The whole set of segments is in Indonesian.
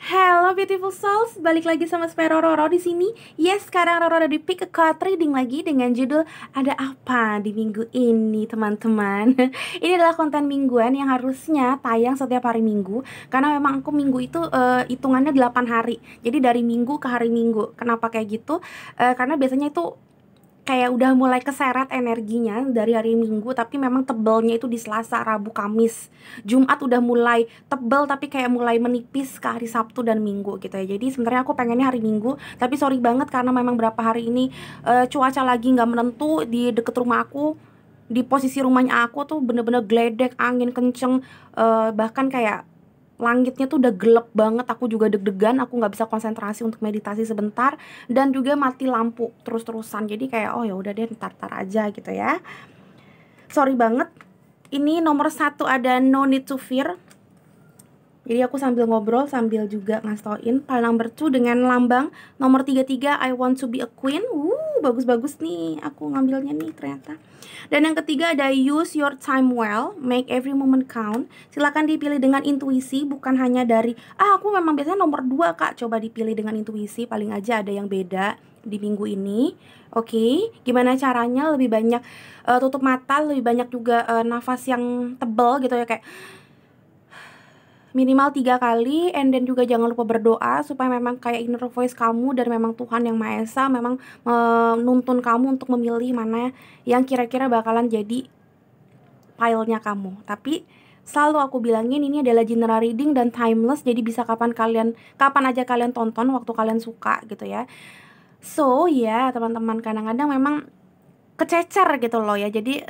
Hello beautiful souls, balik lagi sama Spero Roro di sini. Yes, sekarang Roro ada di pick a card reading lagi dengan judul Ada Apa di Minggu Ini, teman-teman. Ini adalah konten mingguan yang harusnya tayang setiap hari Minggu, karena memang aku minggu itu hitungannya 8 hari. Jadi dari Minggu ke hari Minggu. Kenapa kayak gitu? Karena biasanya itu kayak udah mulai keseret energinya dari hari Minggu, tapi memang tebelnya itu di Selasa, Rabu, Kamis. Jumat udah mulai tebel tapi kayak mulai menipis ke hari Sabtu dan Minggu gitu ya. Jadi sebenarnya aku pengennya hari Minggu, tapi sorry banget karena memang berapa hari ini cuaca lagi nggak menentu di deket rumah aku. Di posisi rumahnya aku tuh bener-bener geledek, angin kenceng, bahkan kayak langitnya tuh udah gelap banget. Aku juga deg-degan, aku nggak bisa konsentrasi untuk meditasi sebentar, dan juga mati lampu terus-terusan. Jadi kayak oh ya udah deh, ntar aja gitu ya. Sorry banget. Ini nomor 1 ada No Need to Fear. Jadi aku sambil ngobrol sambil juga ngastoin. Pile number 2 dengan lambang nomor 33 I want to be a queen. Bagus-bagus nih aku ngambilnya nih ternyata. Dan yang ketiga ada use your time well, make every moment count. Silakan dipilih dengan intuisi, bukan hanya dari aku memang biasanya nomor 2 Kak. Coba dipilih dengan intuisi, paling aja ada yang beda di minggu ini. Oke, gimana caranya? Lebih banyak tutup mata, lebih banyak juga nafas yang tebal gitu ya, kayak minimal 3 kali, and then juga jangan lupa berdoa supaya memang kayak inner voice kamu dan memang Tuhan Yang Maha Esa memang menuntun kamu untuk memilih mana yang kira-kira bakalan jadi file-nya kamu. Tapi selalu aku bilangin ini adalah general reading dan timeless, jadi bisa kapan aja kalian tonton, waktu kalian suka gitu ya. So ya teman-teman, kadang-kadang memang kececer gitu loh ya, jadi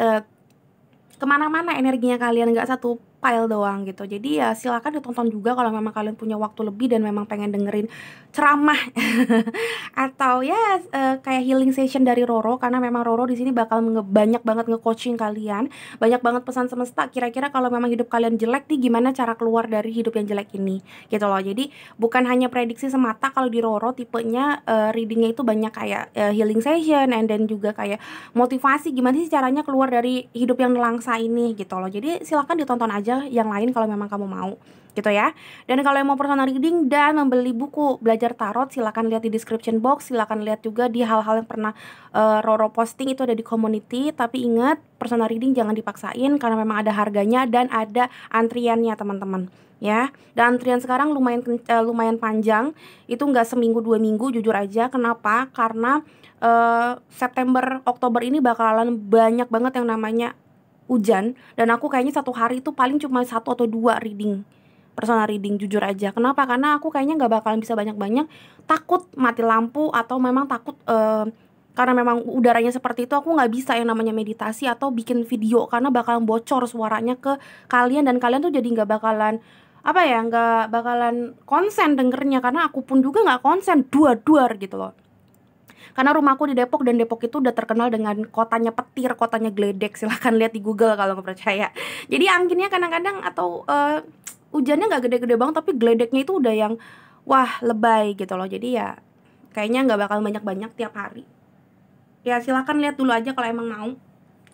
kemana-mana energinya kalian, nggak satu file doang gitu. Jadi ya silakan ditonton juga kalau memang kalian punya waktu lebih dan memang pengen dengerin ceramah atau ya kayak healing session dari Roro, karena memang Roro di sini bakal banyak banget nge-coaching kalian, banyak banget pesan semesta. Kira-kira kalau memang hidup kalian jelek nih, gimana cara keluar dari hidup yang jelek ini gitu loh. Jadi bukan hanya prediksi semata. Kalau di Roro tipenya readingnya itu banyak kayak healing session, and then juga kayak motivasi gimana sih caranya keluar dari hidup yang nelangsa ini gitu loh. Jadi silakan ditonton aja yang lain kalau memang kamu mau gitu ya. Dan kalau yang mau personal reading dan membeli buku belajar tarot, silakan lihat di description box. Silakan lihat juga di hal-hal yang pernah Roro posting, itu ada di community. Tapi ingat, personal reading jangan dipaksain karena memang ada harganya dan ada antriannya teman-teman ya. Dan antrian sekarang lumayan panjang, itu nggak seminggu 2 minggu jujur aja. Kenapa? Karena September Oktober ini bakalan banyak banget yang namanya hujan, dan aku kayaknya satu hari itu paling cuma 1 atau 2 reading, personal reading jujur aja. Kenapa? Karena aku kayaknya nggak bakalan bisa banyak-banyak, takut mati lampu atau memang takut karena memang udaranya seperti itu, aku nggak bisa yang namanya meditasi atau bikin video karena bakalan bocor suaranya ke kalian, dan kalian tuh jadi nggak bakalan apa ya, nggak bakalan konsen dengernya, karena aku pun juga nggak konsen duar-duar gitu loh. Karena rumahku di Depok, dan Depok itu udah terkenal dengan kotanya petir, kotanya geledek. Silahkan lihat di Google kalau nggak percaya. Jadi anginnya kadang-kadang atau hujannya nggak gede-gede banget, tapi geledeknya itu udah yang wah lebay gitu loh. Jadi ya kayaknya nggak bakal banyak-banyak tiap hari. Ya silakan lihat dulu aja kalau emang mau,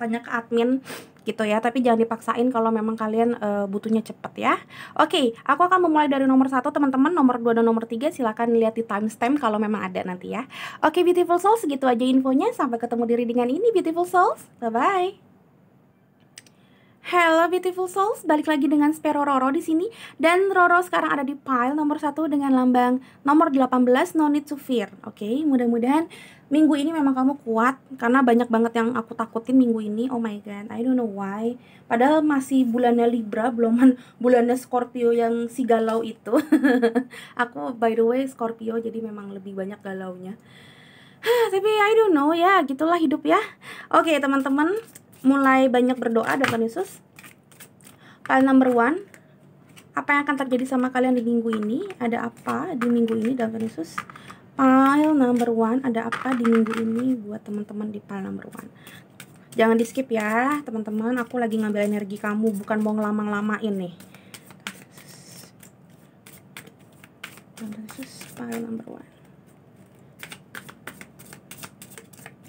tanya ke admin gitu ya, tapi jangan dipaksain kalau memang kalian butuhnya cepet ya. Oke, aku akan memulai dari nomor 1 teman-teman, nomor 2 dan nomor 3 silakan lihat di timestamp kalau memang ada nanti ya. Oke beautiful souls, segitu aja infonya. Sampai ketemu di readingan ini beautiful souls, bye bye. Hello beautiful souls, balik lagi dengan Spero Roro di sini, dan Roro sekarang ada di pile nomor 1 dengan lambang nomor 18 No Need to Fear. Oke, mudah-mudahan minggu ini memang kamu kuat, karena banyak banget yang aku takutin minggu ini. Oh my god, I don't know why. Padahal masih bulannya Libra, belum bulannya Scorpio yang si galau itu. Aku by the way Scorpio, jadi memang lebih banyak galaunya. Tapi I don't know ya, gitulah hidup ya. Oke teman-teman, mulai banyak berdoa Tuhan Yesus. File number 1, apa yang akan terjadi sama kalian di minggu ini? Ada apa di minggu ini Tuhan Yesus? File number 1, ada apa di minggu ini buat teman-teman di file number 1? Jangan di skip ya teman-teman, aku lagi ngambil energi kamu, bukan mau ngelama-lamain nih. Tuhan Yesus, file number 1.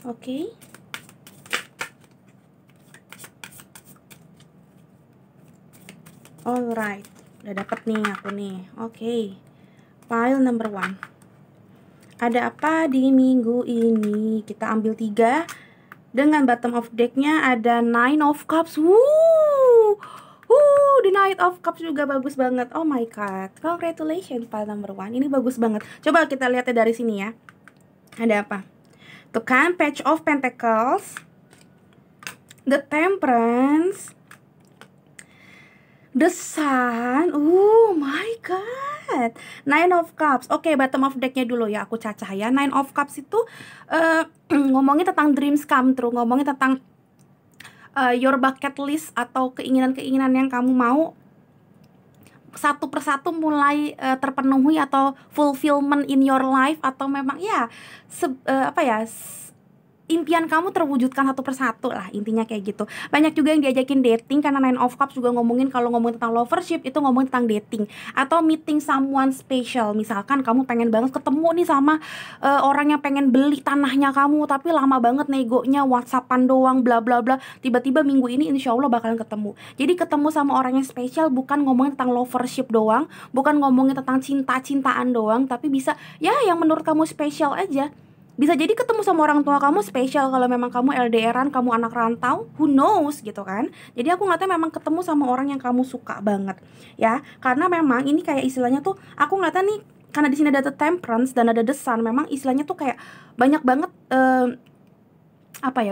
Oke. Alright, udah dapet nih aku nih. Oke. Pile number 1. Ada apa di minggu ini? Kita ambil 3. Dengan bottom of decknya ada Nine of Cups. The Knight of Cups juga bagus banget. Oh my god, congratulations pile number 1. Ini bagus banget. Coba kita lihatnya dari sini ya. Ada apa? Tuh kan, Page of Pentacles, The Temperance, The Sun. Oh my god, Nine of Cups. Oke, bottom of decknya dulu ya, aku cacah ya. Nine of Cups itu ngomongin tentang dreams come true, ngomongin tentang your bucket list atau keinginan-keinginan yang kamu mau satu persatu mulai terpenuhi atau fulfillment in your life, atau memang ya impian kamu terwujudkan satu persatu lah, intinya kayak gitu. Banyak juga yang diajakin dating, karena Nine of Cups juga ngomongin, kalau ngomongin tentang lovership itu ngomongin tentang dating atau meeting someone special. Misalkan kamu pengen banget ketemu nih sama orang yang pengen beli tanahnya kamu, tapi lama banget negonya, whatsappan doang, bla bla bla. Tiba-tiba minggu ini insya Allah bakalan ketemu. Jadi ketemu sama orang yang spesial bukan ngomongin tentang lovership doang, bukan ngomongin tentang cinta-cintaan doang, tapi bisa ya yang menurut kamu spesial aja. Bisa jadi ketemu sama orang tua kamu spesial kalau memang kamu LDRan, kamu anak rantau, who knows gitu kan. Jadi aku ngeliatnya memang ketemu sama orang yang kamu suka banget ya. Karena memang ini kayak istilahnya tuh, aku ngeliatnya nih, karena di sini ada The Temperance dan ada The Sun, memang istilahnya tuh kayak banyak banget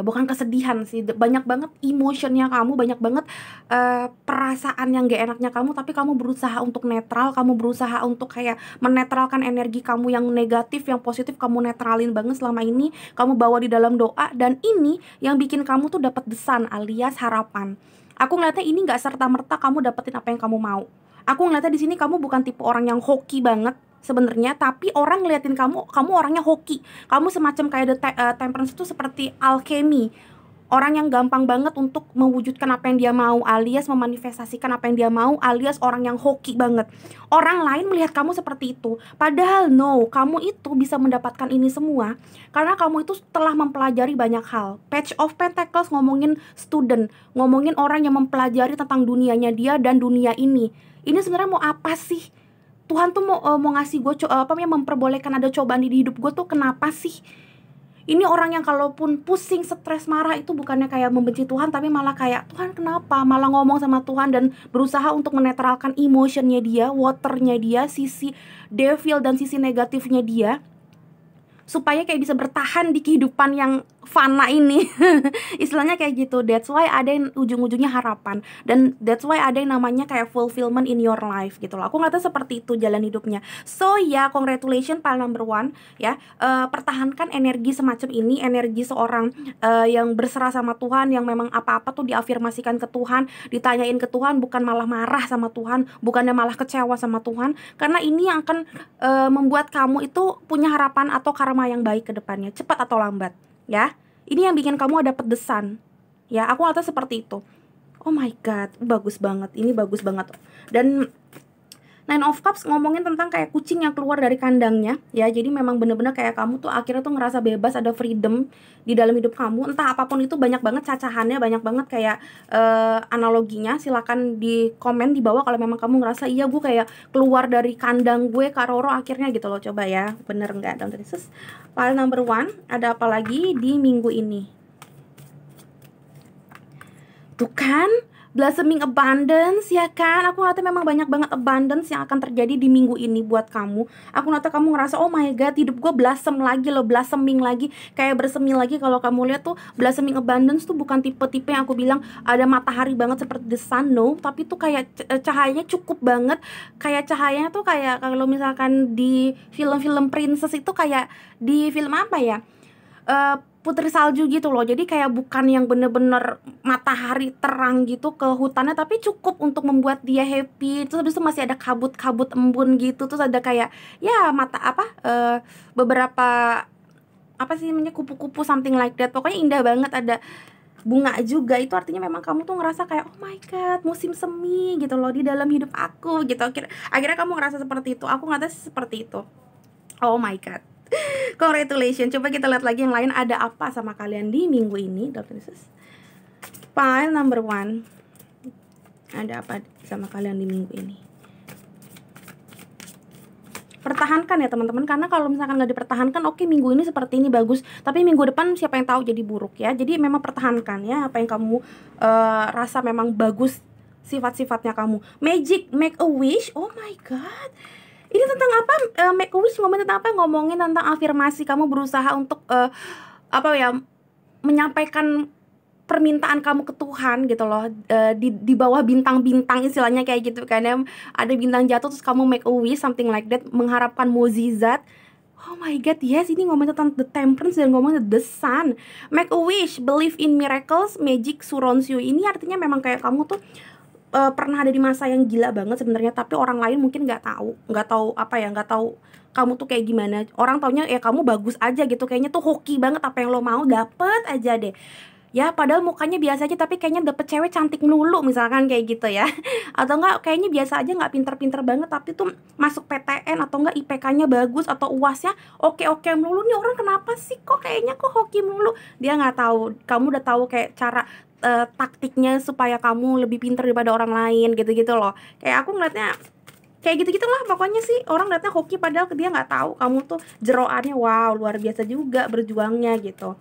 bukan kesedihan sih, banyak banget emotionnya kamu, banyak banget perasaan yang gak enaknya kamu, tapi kamu berusaha untuk netral, kamu berusaha untuk kayak menetralkan energi kamu yang negatif, yang positif kamu netralin banget selama ini, kamu bawa di dalam doa, dan ini yang bikin kamu tuh dapat desan alias harapan. Aku ngeliatnya ini nggak serta-merta kamu dapetin apa yang kamu mau. Aku ngeliatnya di sini kamu bukan tipe orang yang hoki banget sebenarnya, tapi orang ngeliatin kamu orangnya hoki. Kamu semacam kayak Temperance itu seperti alchemy, orang yang gampang banget untuk mewujudkan apa yang dia mau, alias memanifestasikan apa yang dia mau, alias orang yang hoki banget. Orang lain melihat kamu seperti itu, padahal no, kamu itu bisa mendapatkan ini semua karena kamu itu telah mempelajari banyak hal. Page of Pentacles ngomongin student, ngomongin orang yang mempelajari tentang dunianya dia dan dunia ini. Ini sebenarnya mau apa sih? Tuhan tuh mau ngasih gue memperbolehkan ada cobaan di hidup gue tuh kenapa sih? Ini orang yang kalaupun pusing, stres, marah itu bukannya kayak membenci Tuhan, tapi malah kayak Tuhan kenapa? Malah ngomong sama Tuhan dan berusaha untuk menetralkan emotionnya dia, waternya dia, sisi devil dan sisi negatifnya dia, supaya kayak bisa bertahan di kehidupan yang fana ini. Istilahnya kayak gitu. That's why ada yang ujung-ujungnya harapan, dan that's why ada yang namanya kayak fulfillment in your life gitu loh. Aku ngeliatnya seperti itu jalan hidupnya. So ya, congratulations pile number 1 ya. Pertahankan energi semacam ini, energi seorang yang berserah sama Tuhan, yang memang apa-apa tuh diafirmasikan ke Tuhan, ditanyain ke Tuhan, bukan malah marah sama Tuhan, bukannya malah kecewa sama Tuhan, karena ini yang akan membuat kamu itu punya harapan atau karma yang baik ke depannya, cepat atau lambat ya. Ini yang bikin kamu dapet desan ya. Aku ngeliatnya seperti itu. Oh my god, bagus banget. Ini bagus banget. Dan Nine of Cups ngomongin tentang kayak kucing yang keluar dari kandangnya ya. Jadi memang bener-bener kayak kamu tuh akhirnya tuh ngerasa bebas, ada freedom di dalam hidup kamu. Entah apapun itu, banyak banget cacahannya, banyak banget kayak analoginya. Silakan di komen di bawah kalau memang kamu ngerasa iya gue kayak keluar dari kandang gue, Kak Roro, akhirnya gitu loh. Coba ya, bener nggak? Dan terus file number 1, ada apa lagi di minggu ini? Tuh kan, blossoming abundance ya kan. Aku ngeliatnya memang banyak banget abundance yang akan terjadi di minggu ini buat kamu. Aku ngeliatnya kamu ngerasa oh my god, hidup gue blossom lagi loh, blossoming lagi, kayak bersemi lagi. Kalau kamu lihat tuh, blossoming abundance tuh bukan tipe-tipe yang aku bilang ada matahari banget seperti the sun, no. Tapi tuh kayak cahayanya cukup banget. Kayak cahayanya tuh kayak kalau misalkan di film-film princess itu, kayak di film apa ya, putri salju gitu loh. Jadi kayak bukan yang bener-bener matahari terang gitu ke hutannya, tapi cukup untuk membuat dia happy. Terus habis itu masih ada kabut-kabut embun gitu. Terus ada kayak ya beberapa apa sih namanya, kupu-kupu, something like that. Pokoknya indah banget, ada bunga juga. Itu artinya memang kamu tuh ngerasa kayak oh my god, musim semi gitu loh di dalam hidup aku gitu. Akhirnya kamu ngerasa seperti itu. Aku ngerasa seperti itu. Oh my god, congratulations. Coba kita lihat lagi yang lain, ada apa sama kalian di minggu ini. Pile number 1, ada apa sama kalian di minggu ini? pertahankan ya teman-teman, karena kalau misalkan nggak dipertahankan, oke minggu ini seperti ini bagus, tapi minggu depan siapa yang tahu jadi buruk ya. Jadi memang pertahankan ya apa yang kamu rasa memang bagus sifat-sifatnya kamu. Magic, make a wish, oh my god, ini tentang apa? Make a wish ngomongin tentang apa? Ngomongin tentang afirmasi, kamu berusaha untuk apa ya, menyampaikan permintaan kamu ke Tuhan gitu loh, di bawah bintang-bintang istilahnya kayak gitu kan ya, ada bintang jatuh terus kamu make a wish something like that, mengharapkan mukjizat. Oh my god, yes, ini ngomongin tentang the temperance dan ngomongin the sun. Make a wish, believe in miracles, magic surrounds you. Ini artinya memang kayak kamu tuh pernah ada di masa yang gila banget sebenarnya, tapi orang lain mungkin nggak tahu apa ya, nggak tahu kamu tuh kayak gimana. Orang taunya ya kamu bagus aja gitu, kayaknya tuh hoki banget, apa yang lo mau dapet aja deh ya, padahal mukanya biasa aja tapi kayaknya dapet cewek cantik melulu misalkan kayak gitu ya. Atau enggak kayaknya biasa aja, nggak pinter-pinter banget tapi tuh masuk PTN, atau enggak IPK-nya bagus atau UAS-nya oke-oke melulu. Nih orang kenapa sih kok kayaknya kok hoki melulu. Dia nggak tahu, kamu udah tahu kayak cara taktiknya supaya kamu lebih pinter daripada orang lain gitu-gitu loh. Kayak aku ngeliatnya kayak gitu-gitu lah pokoknya sih. Orang liatnya hoki padahal dia nggak tahu kamu tuh jeroannya wow luar biasa juga berjuangnya gitu.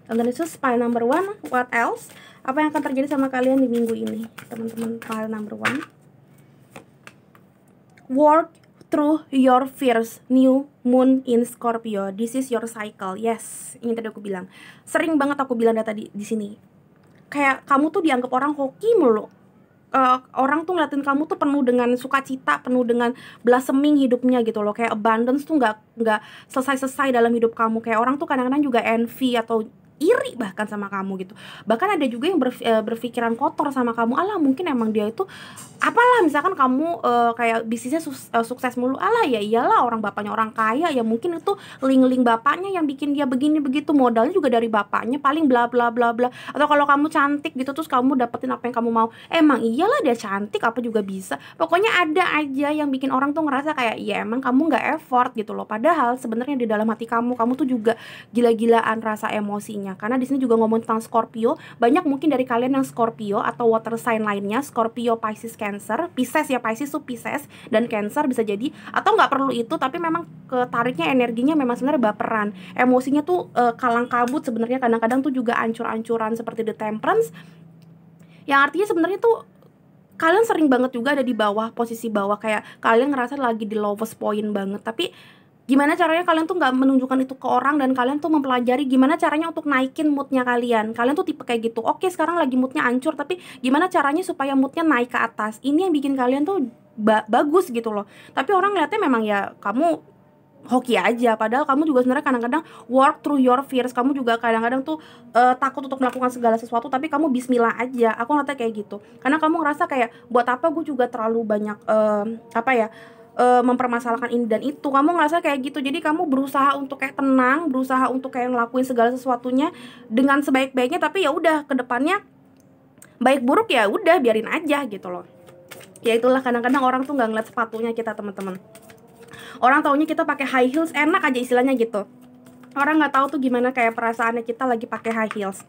Dan itu pile number 1. What else? Apa yang akan terjadi sama kalian di minggu ini, teman-teman? Pile number 1. Work through your fears. New moon in Scorpio. This is your cycle. Yes, ini tadi aku bilang. Sering banget aku bilang tadi di sini. Kayak kamu tuh dianggap orang hoki mulu. Orang tuh ngeliatin kamu tuh penuh dengan sukacita, penuh dengan blossoming hidupnya gitu loh. Kayak abundance tuh nggak selesai dalam hidup kamu. Kayak orang tuh kadang-kadang juga envy atau iri bahkan sama kamu gitu. Bahkan ada juga yang berpikiran kotor sama kamu. Alah mungkin emang dia itu apalah, misalkan kamu kayak bisnisnya sukses mulu. Alah ya iyalah orang bapaknya orang kaya, ya mungkin itu link-link bapaknya yang bikin dia begini begitu, modalnya juga dari bapaknya, paling bla bla bla bla. Atau kalau kamu cantik gitu terus kamu dapetin apa yang kamu mau, emang iyalah dia cantik apa juga bisa. Pokoknya ada aja yang bikin orang tuh ngerasa kayak ya emang kamu nggak effort gitu loh. Padahal sebenarnya di dalam hati kamu tuh juga gila-gilaan rasa emosinya. Karena di sini juga ngomong tentang Scorpio. Banyak mungkin dari kalian yang Scorpio atau water sign lainnya, Scorpio, Pisces, Cancer. Pisces ya, Pisces tuh Pisces dan Cancer bisa jadi, atau nggak perlu itu, tapi memang ketariknya energinya memang sebenarnya baperan. Emosinya tuh kalang kabut sebenarnya, kadang-kadang tuh juga ancur-ancuran seperti the temperance. Yang artinya sebenarnya tuh kalian sering banget juga ada di bawah, posisi bawah, kayak kalian ngerasa lagi di lowest point banget. Tapi gimana caranya kalian tuh nggak menunjukkan itu ke orang, dan kalian tuh mempelajari gimana caranya untuk naikin moodnya kalian. Kalian tuh tipe kayak gitu, oke sekarang lagi moodnya hancur, tapi gimana caranya supaya moodnya naik ke atas. Ini yang bikin kalian tuh bagus gitu loh. Tapi orang ngeliatnya memang ya kamu hoki aja, padahal kamu juga sebenarnya kadang-kadang work through your fears. Kamu juga kadang-kadang tuh takut untuk melakukan segala sesuatu, tapi kamu bismillah aja. Aku ngeliatnya kayak gitu, karena kamu ngerasa kayak buat apa gue juga terlalu banyak mempermasalahkan ini dan itu. Kamu ngerasa kayak gitu, jadi kamu berusaha untuk kayak tenang, berusaha untuk kayak ngelakuin segala sesuatunya dengan sebaik-baiknya. Tapi ya udah, kedepannya baik buruk ya udah biarin aja gitu loh. Ya itulah, kadang-kadang orang tuh nggak ngeliat sepatunya kita, teman-teman. Orang taunya kita pakai high heels enak aja istilahnya gitu. Orang nggak tahu tuh gimana kayak perasaannya kita lagi pakai high heels.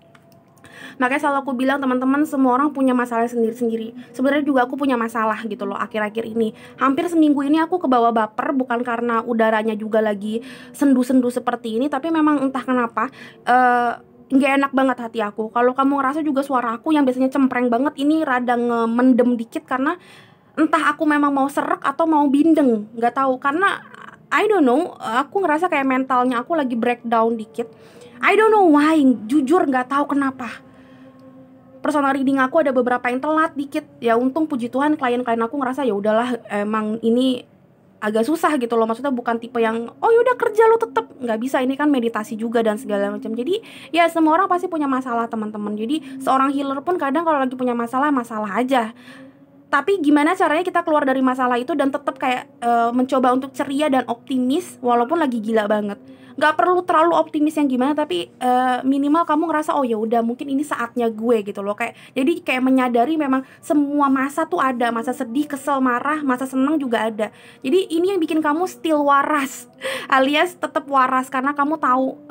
Makanya selalu aku bilang, teman-teman, semua orang punya masalah sendiri-sendiri. Sebenarnya juga aku punya masalah gitu loh akhir-akhir ini. Hampir seminggu ini aku kebawa baper, bukan karena udaranya juga lagi sendu-sendu seperti ini, tapi memang entah kenapa nggak enak banget hati aku. Kalau kamu ngerasa juga suara aku yang biasanya cempreng banget, ini rada mendem dikit karena entah aku memang mau serak atau mau bindeng, nggak tahu. Karena I don't know, aku ngerasa kayak mentalnya aku lagi breakdown dikit. I don't know why, jujur nggak tahu kenapa. Personal reading aku ada beberapa yang telat dikit. Ya untung puji Tuhan klien-klien aku ngerasa ya udahlah, emang ini agak susah gitu loh. Maksudnya bukan tipe yang oh yaudah kerja lo tetep, nggak bisa, ini kan meditasi juga dan segala macam. Jadi ya semua orang pasti punya masalah, teman-teman. Jadi seorang healer pun kadang kalau lagi punya masalah aja. Tapi gimana caranya kita keluar dari masalah itu dan tetap kayak mencoba untuk ceria dan optimis walaupun lagi gila banget. Gak perlu terlalu optimis yang gimana, tapi minimal kamu ngerasa oh ya udah mungkin ini saatnya gue gitu loh. Kayak jadi kayak menyadari memang semua masa tuh ada, masa sedih, kesel, marah, masa seneng juga ada. Jadi ini yang bikin kamu still waras alias tetap waras, karena kamu tahu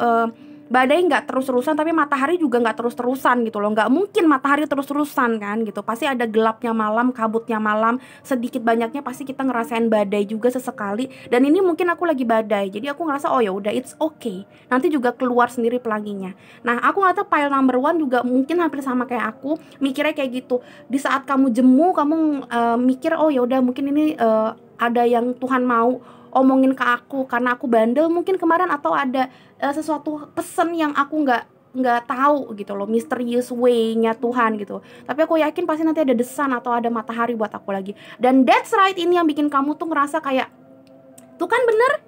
badai nggak terus-terusan, tapi matahari juga nggak terus-terusan gitu loh. Nggak mungkin matahari terus-terusan kan gitu. Pasti ada gelapnya malam, kabutnya malam, sedikit banyaknya pasti kita ngerasain badai juga sesekali. Dan ini mungkin aku lagi badai, jadi aku ngerasa oh ya udah, it's okay, nanti juga keluar sendiri pelanginya. Nah aku ngerasa pile number one juga mungkin hampir sama kayak aku, mikirnya kayak gitu. Di saat kamu jemu, kamu mikir oh ya udah mungkin ini ada yang Tuhan mau omongin ke aku karena aku bandel mungkin kemarin, atau ada sesuatu pesan yang aku nggak tahu gitu loh, mysterious way-nya Tuhan gitu. Tapi aku yakin pasti nanti ada desan atau ada matahari buat aku lagi. Dan that's right, ini yang bikin kamu tuh ngerasa kayak tuh kan bener,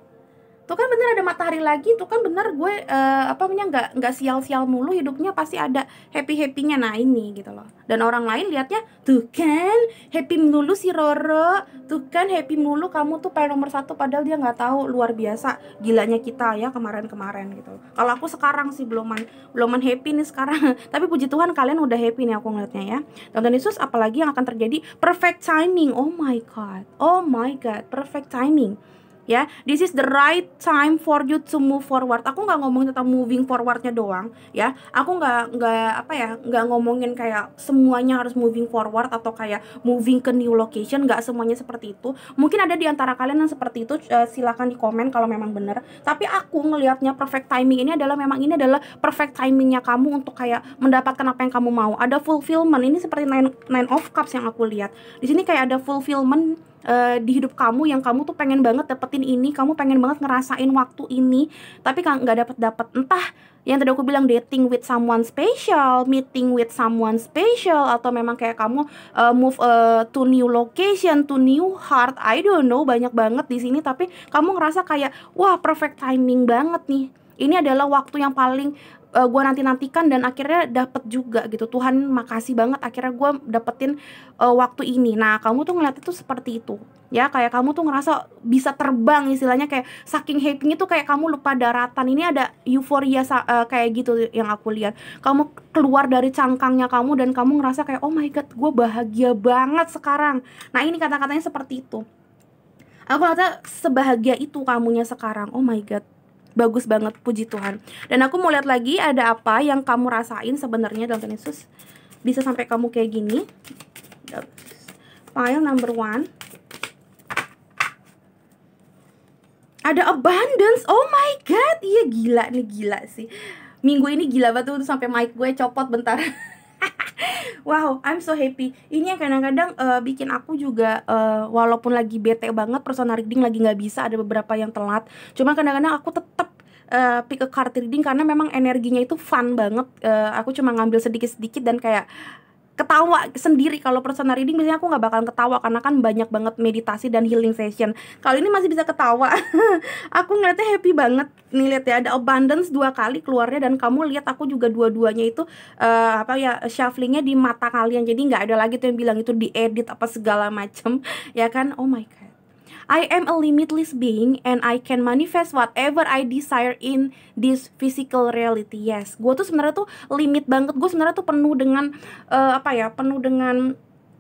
tuh kan bener ada matahari lagi, tuh kan bener gue apa namanya nggak sial-sial mulu hidupnya, pasti ada happy-happynya. Nah ini gitu loh. Dan orang lain liatnya tuh kan happy mulu si Roro, tuh kan happy mulu kamu tuh paling nomor satu, padahal dia nggak tahu luar biasa gilanya kita ya kemarin-kemarin gitu. Kalau aku sekarang sih beluman happy nih sekarang. Tapi puji Tuhan kalian udah happy nih aku ngeliatnya ya. Dan Yesus, apalagi yang akan terjadi, perfect timing. Oh my god, perfect timing. Ya, this is the right time for you to move forward. Aku nggak ngomongin tentang moving forwardnya doang, ya. Aku nggak ngomongin kayak semuanya harus moving forward atau kayak moving ke new location. Nggak semuanya seperti itu. Mungkin ada di antara kalian yang seperti itu. Silakan di komen kalau memang benar. Tapi aku ngelihatnya perfect timing ini adalah perfect timingnya kamu untuk kayak mendapatkan apa yang kamu mau. Ada fulfillment. Ini seperti nine of cups yang aku lihat. Di sini kayak ada fulfillment di hidup kamu yang kamu tuh pengen banget dapetin ini, kamu pengen banget ngerasain waktu ini, tapi nggak dapet. Entah yang tadi aku bilang dating with someone special, meeting with someone special, atau memang kayak kamu move to new location, to new heart, I don't know, banyak banget di sini. Tapi kamu ngerasa kayak wah perfect timing banget nih. Ini adalah waktu yang paling gue nantikan dan akhirnya dapet juga gitu. Tuhan makasih banget akhirnya gue dapetin waktu ini. Nah kamu tuh ngeliat itu seperti itu ya, kayak kamu tuh ngerasa bisa terbang istilahnya, kayak saking happy-nya tuh kayak kamu lupa daratan. Ini ada euforia kayak gitu yang aku lihat. Kamu keluar dari cangkangnya kamu dan kamu ngerasa kayak oh my god, gue bahagia banget sekarang. Nah ini kata-katanya seperti itu. Aku ngerasa sebahagia itu kamunya sekarang. Oh my god, bagus banget, puji Tuhan. Dan aku mau lihat lagi ada apa yang kamu rasain sebenarnya dalam Tuhan Yesus bisa sampai kamu kayak gini. File number one, ada abundance. Oh my god, iya gila nih, gila sih. Minggu ini gila banget tuh, sampai mic gue copot bentar. Wow, I'm so happy. Ini yang kadang-kadang bikin aku juga walaupun lagi bete banget, personal reading lagi nggak bisa, ada beberapa yang telat. Cuma kadang-kadang aku tetap pick a card reading karena memang energinya itu fun banget. Aku cuma ngambil sedikit-sedikit dan kayak ketawa sendiri. Kalau personal reading biasanya aku nggak bakalan ketawa karena kan banyak banget meditasi dan healing session. Kalau ini masih bisa ketawa. Aku ngeliatnya happy banget. Nih lihat ya, ada abundance 2 kali keluarnya, dan kamu lihat aku juga dua-duanya itu shufflingnya di mata kalian. Jadi nggak ada lagi tuh yang bilang itu diedit apa segala macem, ya kan? Oh my god. I am a limitless being and I can manifest whatever I desire in this physical reality. Yes, gue tuh sebenarnya tuh limit banget. Gue sebenarnya tuh penuh dengan penuh dengan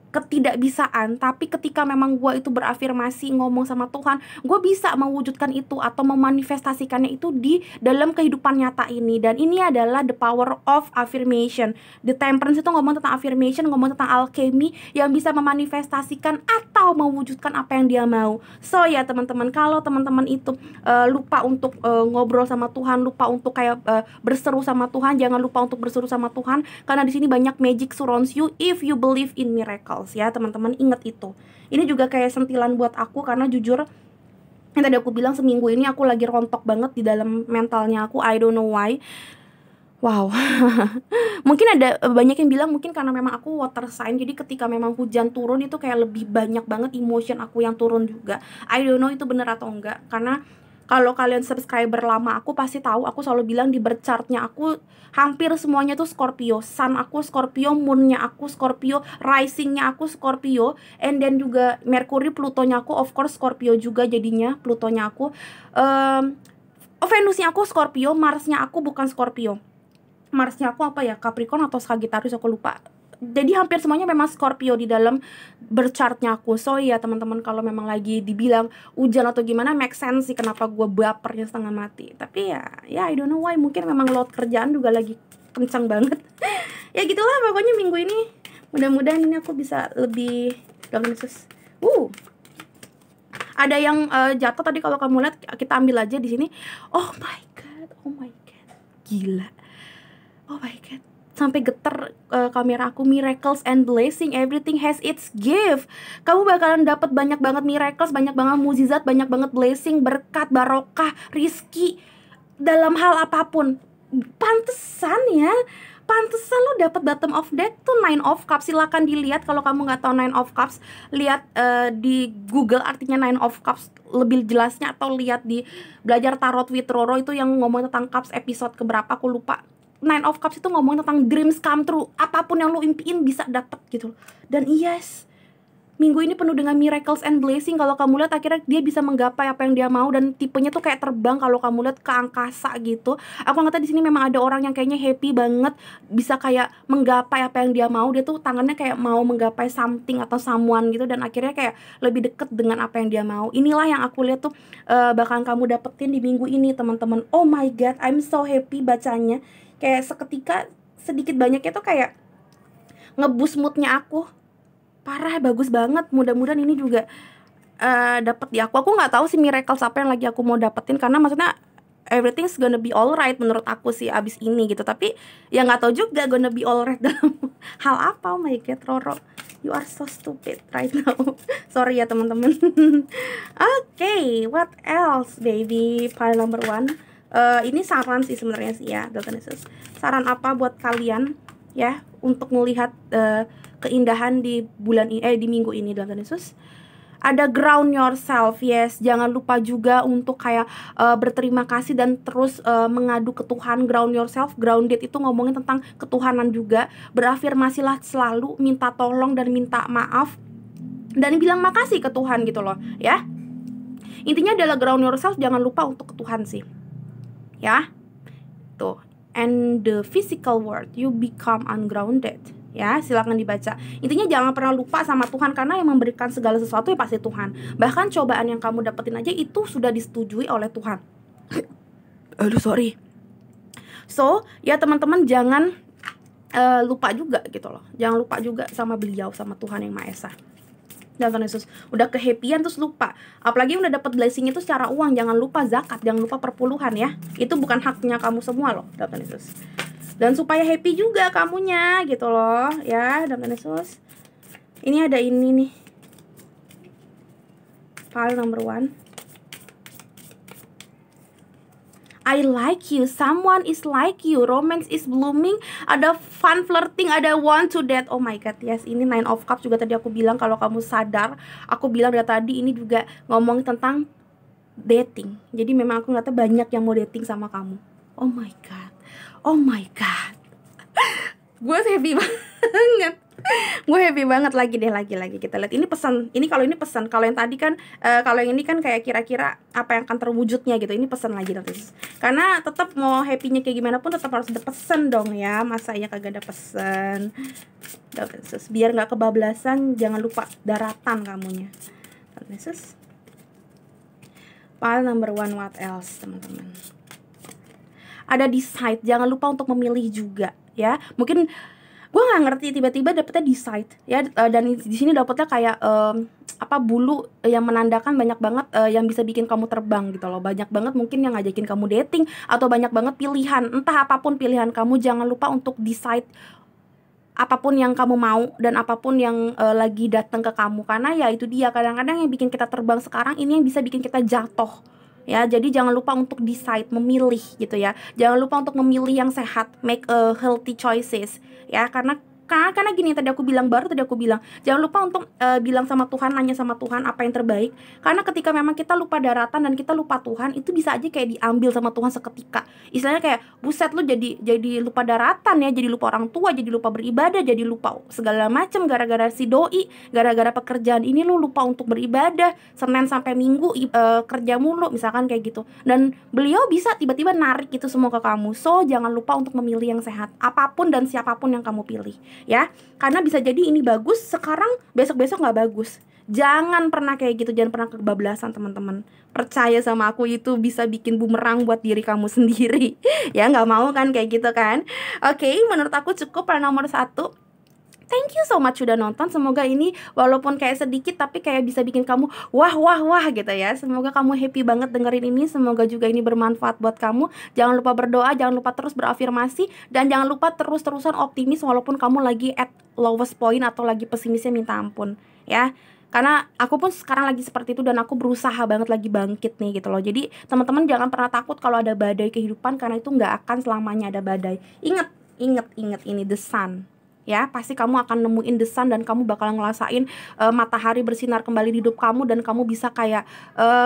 ketidakbisaan. Tapi ketika memang gue itu berafirmasi, ngomong sama Tuhan, gue bisa mewujudkan itu atau memanifestasikannya itu di dalam kehidupan nyata ini. Dan ini adalah the power of affirmation. The Temperance itu ngomong tentang affirmation, ngomong tentang alchemy yang bisa memanifestasikan atau mewujudkan apa yang dia mau. So ya teman-teman, kalau teman-teman itu lupa untuk ngobrol sama Tuhan, lupa untuk kayak berseru sama Tuhan, jangan lupa untuk berseru sama Tuhan, karena di sini banyak magic surrounds you if you believe in miracle. Ya teman-teman, ingat itu. Ini juga kayak sentilan buat aku karena jujur yang tadi aku bilang, seminggu ini aku lagi rontok banget di dalam mentalnya aku. I don't know why. Wow. Mungkin ada banyak yang bilang mungkin karena memang aku water sign, jadi ketika memang hujan turun itu kayak lebih banyak banget emotion aku yang turun juga. I don't know itu bener atau enggak, karena kalau kalian subscriber lama aku pasti tahu aku selalu bilang di birth chartnya aku hampir semuanya tuh Scorpio. Sun aku Scorpio, moonnya aku Scorpio, risingnya aku Scorpio, and then juga Mercury, Plutonya aku of course Scorpio juga jadinya Plutonya aku. Venusnya aku Scorpio, Marsnya aku bukan Scorpio. Marsnya aku apa ya, Capricorn atau Sagittarius aku lupa. Jadi hampir semuanya memang Scorpio di dalam berchartnya aku. So ya teman-teman, kalau memang lagi dibilang hujan atau gimana, make sense sih kenapa gue bapernya setengah mati. Tapi ya I don't know why, mungkin memang load kerjaan juga lagi kencang banget. Ya gitulah pokoknya minggu ini. Mudah-mudahan ini aku bisa lebih Yesus. Ada yang jatuh tadi, kalau kamu lihat, kita ambil aja di sini. Oh my god, gila. Oh my god, sampai getar kamera aku. Miracles and blessing, everything has its gift. Kamu bakalan dapat banyak banget miracles, banyak banget mukjizat, banyak banget blessing, berkat, barokah, rizki dalam hal apapun. Pantesan lo dapat bottom of deck tuh Nine of Cups. Silakan dilihat kalau kamu nggak tahu Nine of Cups, lihat di Google artinya Nine of Cups lebih jelasnya, atau lihat di Belajar Tarot with Roro itu yang ngomong tentang cups episode keberapa aku lupa. Nine of Cups itu ngomong tentang dreams come true, apapun yang lo impiin bisa dapet gitu. Dan yes, minggu ini penuh dengan miracles and blessing. Kalau kamu lihat, akhirnya dia bisa menggapai apa yang dia mau, dan tipenya tuh kayak terbang kalau kamu lihat ke angkasa gitu. Aku ngeliatnya di sini memang ada orang yang kayaknya happy banget, bisa kayak menggapai apa yang dia mau. Dia tuh tangannya kayak mau menggapai something atau someone gitu, dan akhirnya kayak lebih deket dengan apa yang dia mau. Inilah yang aku lihat tuh bakalan kamu dapetin di minggu ini teman-teman. Oh my god, I'm so happy bacanya. Kayak seketika sedikit banyaknya tuh kayak ngeboost moodnya aku. Parah, bagus banget. Mudah-mudahan ini juga dapet di aku. Aku nggak tahu sih miracles apa yang lagi aku mau dapetin, karena maksudnya everything's gonna be alright menurut aku sih abis ini gitu. Tapi ya nggak tahu juga gonna be alright dalam hal apa. Oh my god, Roro, you are so stupid right now. Sorry ya teman-teman. Okay, what else baby? Pile number 1. Ini saran sih sebenarnya sih ya, Dalton Yesus. Saran apa buat kalian ya untuk melihat keindahan di bulan di minggu ini, Dalton Yesus? Ada ground yourself, yes. Jangan lupa juga untuk kayak berterima kasih dan terus mengadu ke Tuhan. Ground yourself, grounded itu ngomongin tentang ketuhanan juga. Berafirmasilah selalu, minta tolong dan minta maaf, dan bilang makasih ke Tuhan gitu loh ya. Intinya adalah ground yourself, jangan lupa untuk ke Tuhan sih ya. Tuh, and the physical world you become ungrounded ya, silakan dibaca. Intinya jangan pernah lupa sama Tuhan, karena yang memberikan segala sesuatu ya pasti Tuhan. Bahkan cobaan yang kamu dapetin aja itu sudah disetujui oleh Tuhan. Aduh sorry. So ya teman-teman, jangan lupa juga gitu loh. Jangan lupa juga sama beliau, sama Tuhan yang Maha Esa. Dan Tuhan Yesus, udah kehappian terus lupa. Apalagi udah dapat blessing itu secara uang, jangan lupa zakat, jangan lupa perpuluhan ya. Itu bukan haknya kamu semua loh, Tuhan Yesus. Dan supaya happy juga kamunya gitu loh ya, Tuhan Yesus. Ini ada ini nih, file number 1. I like you, someone is like you, romance is blooming, ada fun flirting, ada want to date. Oh my god, yes, ini Nine of Cups juga tadi aku bilang. Kalau kamu sadar, aku bilang dari tadi ini juga ngomong tentang dating. Jadi memang aku ngeliatnya banyak yang mau dating sama kamu. Oh my god, oh my god. Gue happy banget. Gue happy banget lagi kita lihat. Ini pesan, ini kalau ini pesan. Kalau yang tadi kan kalau yang ini kan kayak kira-kira apa yang akan terwujudnya gitu. Ini pesan lagi terus. Karena tetap mau happynya kayak gimana pun tetap harus ada pesan dong ya. Masa ya kagak ada pesan. Biar nggak kebablasan, jangan lupa daratan kamunya. Yesus. File number 1, what else teman-teman? Ada decide, jangan lupa untuk memilih juga ya. Mungkin gue nggak ngerti, tiba-tiba dapetnya decide ya, dan di sini dapetnya kayak bulu yang menandakan banyak banget yang bisa bikin kamu terbang gitu loh. Banyak banget mungkin yang ngajakin kamu dating, atau banyak banget pilihan, entah apapun pilihan kamu. Jangan lupa untuk decide apapun yang kamu mau dan apapun yang lagi datang ke kamu, karena ya itu dia, kadang-kadang yang bikin kita terbang sekarang ini yang bisa bikin kita jatuh ya. Jadi jangan lupa untuk decide, memilih gitu ya. Jangan lupa untuk memilih yang sehat, make a healthy choices ya. Karena gini, tadi aku bilang, jangan lupa untuk bilang sama Tuhan, nanya sama Tuhan apa yang terbaik. Karena ketika memang kita lupa daratan dan kita lupa Tuhan, itu bisa aja kayak diambil sama Tuhan seketika. Istilahnya kayak, buset, lu jadi lupa daratan ya, jadi lupa orang tua, jadi lupa beribadah, jadi lupa segala macam gara-gara si doi, gara-gara pekerjaan ini lu lupa untuk beribadah, Senin sampai Minggu kerja mulu, misalkan kayak gitu. Dan beliau bisa tiba-tiba narik itu semua ke kamu. So jangan lupa untuk memilih yang sehat, apapun dan siapapun yang kamu pilih. ya. Karena bisa jadi ini bagus sekarang, besok-besok nggak bagus. Jangan pernah kayak gitu, jangan pernah kebablasan teman-teman. Percaya sama aku, itu bisa bikin bumerang buat diri kamu sendiri. Ya nggak mau kan kayak gitu kan. Oke, menurut aku cukup para nomor 1. Thank you so much sudah nonton. Semoga ini walaupun kayak sedikit tapi kayak bisa bikin kamu wah wah wah gitu ya. Semoga kamu happy banget dengerin ini. Semoga juga ini bermanfaat buat kamu. Jangan lupa berdoa, jangan lupa terus berafirmasi, dan jangan lupa terus-terusan optimis walaupun kamu lagi at lowest point atau lagi pesimisnya minta ampun ya. Karena aku pun sekarang lagi seperti itu dan aku berusaha banget lagi bangkit nih gitu loh. Jadi teman-teman jangan pernah takut kalau ada badai kehidupan, karena itu nggak akan selamanya ada badai. Ingat ini the sun. Ya, pasti kamu akan nemuin the sun dan kamu bakal ngerasain matahari bersinar kembali di hidup kamu, dan kamu bisa kayak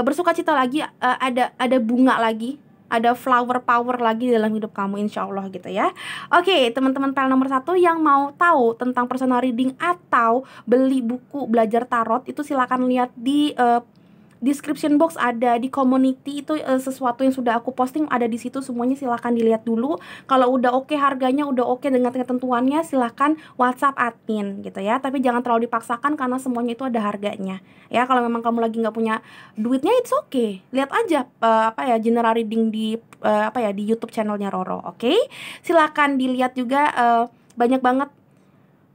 bersukacita lagi, ada bunga lagi, ada flower power lagi dalam hidup kamu, insya Allah gitu ya. Oke, teman-teman PL nomor 1 yang mau tahu tentang personal reading atau beli buku belajar tarot, itu silakan lihat di description box, ada di community itu, sesuatu yang sudah aku posting ada di situ semuanya, silahkan dilihat dulu. Kalau udah oke harganya, udah oke dengan ketentuannya, silahkan WhatsApp admin gitu ya. Tapi jangan terlalu dipaksakan karena semuanya itu ada harganya ya. Kalau memang kamu lagi nggak punya duitnya, it's okay, lihat aja general reading di di YouTube channelnya Roro. Oke, silahkan dilihat juga, banyak banget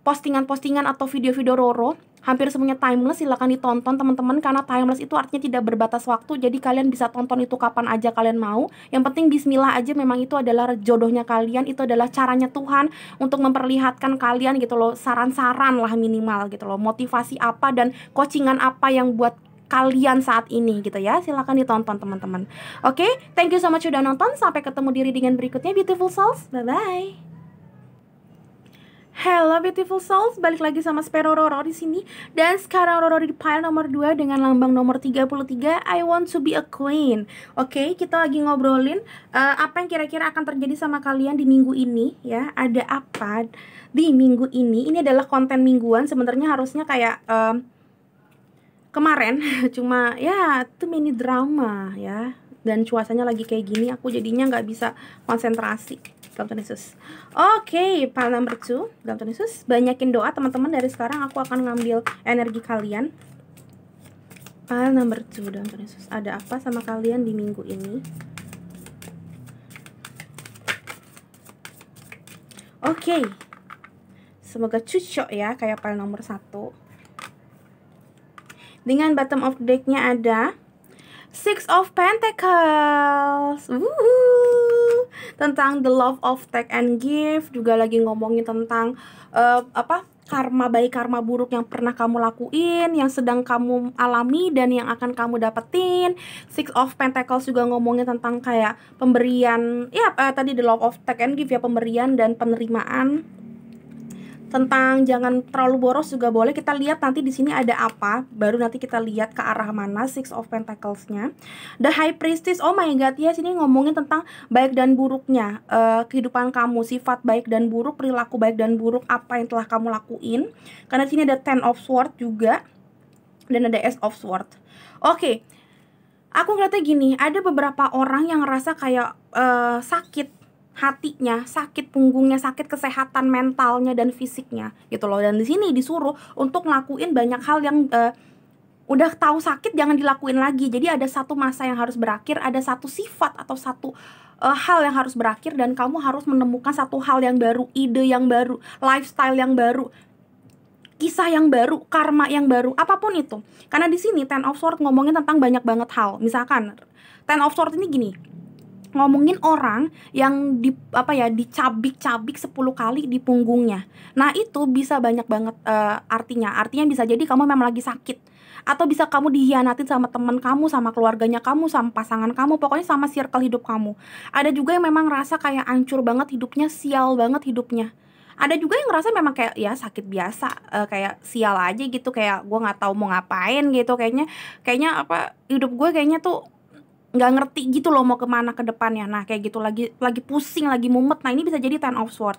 postingan-postingan atau video-video Roro, hampir semuanya timeless. Silahkan ditonton teman-teman, karena timeless itu artinya tidak berbatas waktu. Jadi kalian bisa tonton itu kapan aja kalian mau. Yang penting bismillah aja, memang itu adalah jodohnya kalian, itu adalah caranya Tuhan untuk memperlihatkan kalian gitu loh, saran-saran lah minimal gitu loh, motivasi apa dan coachingan apa yang buat kalian saat ini gitu ya. Silahkan ditonton teman-teman. Oke, thank you so much udah nonton. Sampai ketemu di readingan berikutnya, beautiful souls. Bye-bye. Hello beautiful souls, balik lagi sama Spero Roro di sini. Dan sekarang Roro di pile nomor 2 dengan lambang nomor 33, I want to be a queen. Oke, kita lagi ngobrolin apa yang kira-kira akan terjadi sama kalian di minggu ini ya. Ada apa di minggu ini? Ini adalah konten mingguan, sebenarnya harusnya kayak kemarin cuma ya too many drama ya. Dan cuacanya lagi kayak gini, aku jadinya nggak bisa konsentrasi. Dalam Tuhan Yesus. Oke, pile number 2 dalam Tuhan Yesus. Banyakin doa teman-teman, dari sekarang aku akan ngambil energi kalian. Pile number 2 dalam Tuhan Yesus. Ada apa sama kalian di minggu ini? Oke, semoga cocok ya kayak pile nomor 1. Dengan bottom of deck-nya ada Six of Pentacles. Tentang the love of take and give. Juga lagi ngomongin tentang karma baik, karma buruk yang pernah kamu lakuin, yang sedang kamu alami, dan yang akan kamu dapetin. Six of Pentacles juga ngomongin tentang kayak pemberian, ya tadi the love of take and give ya, pemberian dan penerimaan. Tentang jangan terlalu boros juga boleh. Kita lihat nanti di sini ada apa, baru nanti kita lihat ke arah mana Six of Pentacles-nya. The High Priestess, oh my god ya, sini ngomongin tentang baik dan buruknya kehidupan kamu, sifat baik dan buruk, perilaku baik dan buruk apa yang telah kamu lakuin. Karena di sini ada Ten of Swords juga dan ada Ace of Swords. Oke, aku ngeliatnya gini, ada beberapa orang yang ngerasa kayak sakit hatinya, sakit punggungnya, sakit kesehatan mentalnya dan fisiknya gitu loh. Dan di sini disuruh untuk ngelakuin banyak hal yang udah tahu sakit jangan dilakuin lagi. Jadi ada satu masa yang harus berakhir, ada satu sifat atau satu hal yang harus berakhir, dan kamu harus menemukan satu hal yang baru, ide yang baru, lifestyle yang baru, kisah yang baru, karma yang baru, apapun itu. Karena di sini Ten of Swords ngomongin tentang banyak banget hal. Misalkan Ten of Swords ini gini, ngomongin orang yang dicabik-cabik 10 kali di punggungnya. Nah itu bisa banyak banget artinya bisa jadi kamu memang lagi sakit, atau bisa kamu dihianatin sama teman kamu, sama keluarganya kamu, sama pasangan kamu, pokoknya sama circle hidup kamu. Ada juga yang memang ngerasa kayak hancur banget hidupnya, sial banget hidupnya. Ada juga yang ngerasa memang kayak ya sakit biasa, kayak sial aja gitu, kayak gue nggak tahu mau ngapain gitu, kayaknya hidup gue kayaknya tuh nggak ngerti gitu loh mau kemana ke depannya. Nah kayak gitu, lagi pusing, lagi mumet. Nah ini bisa jadi Ten of Swords,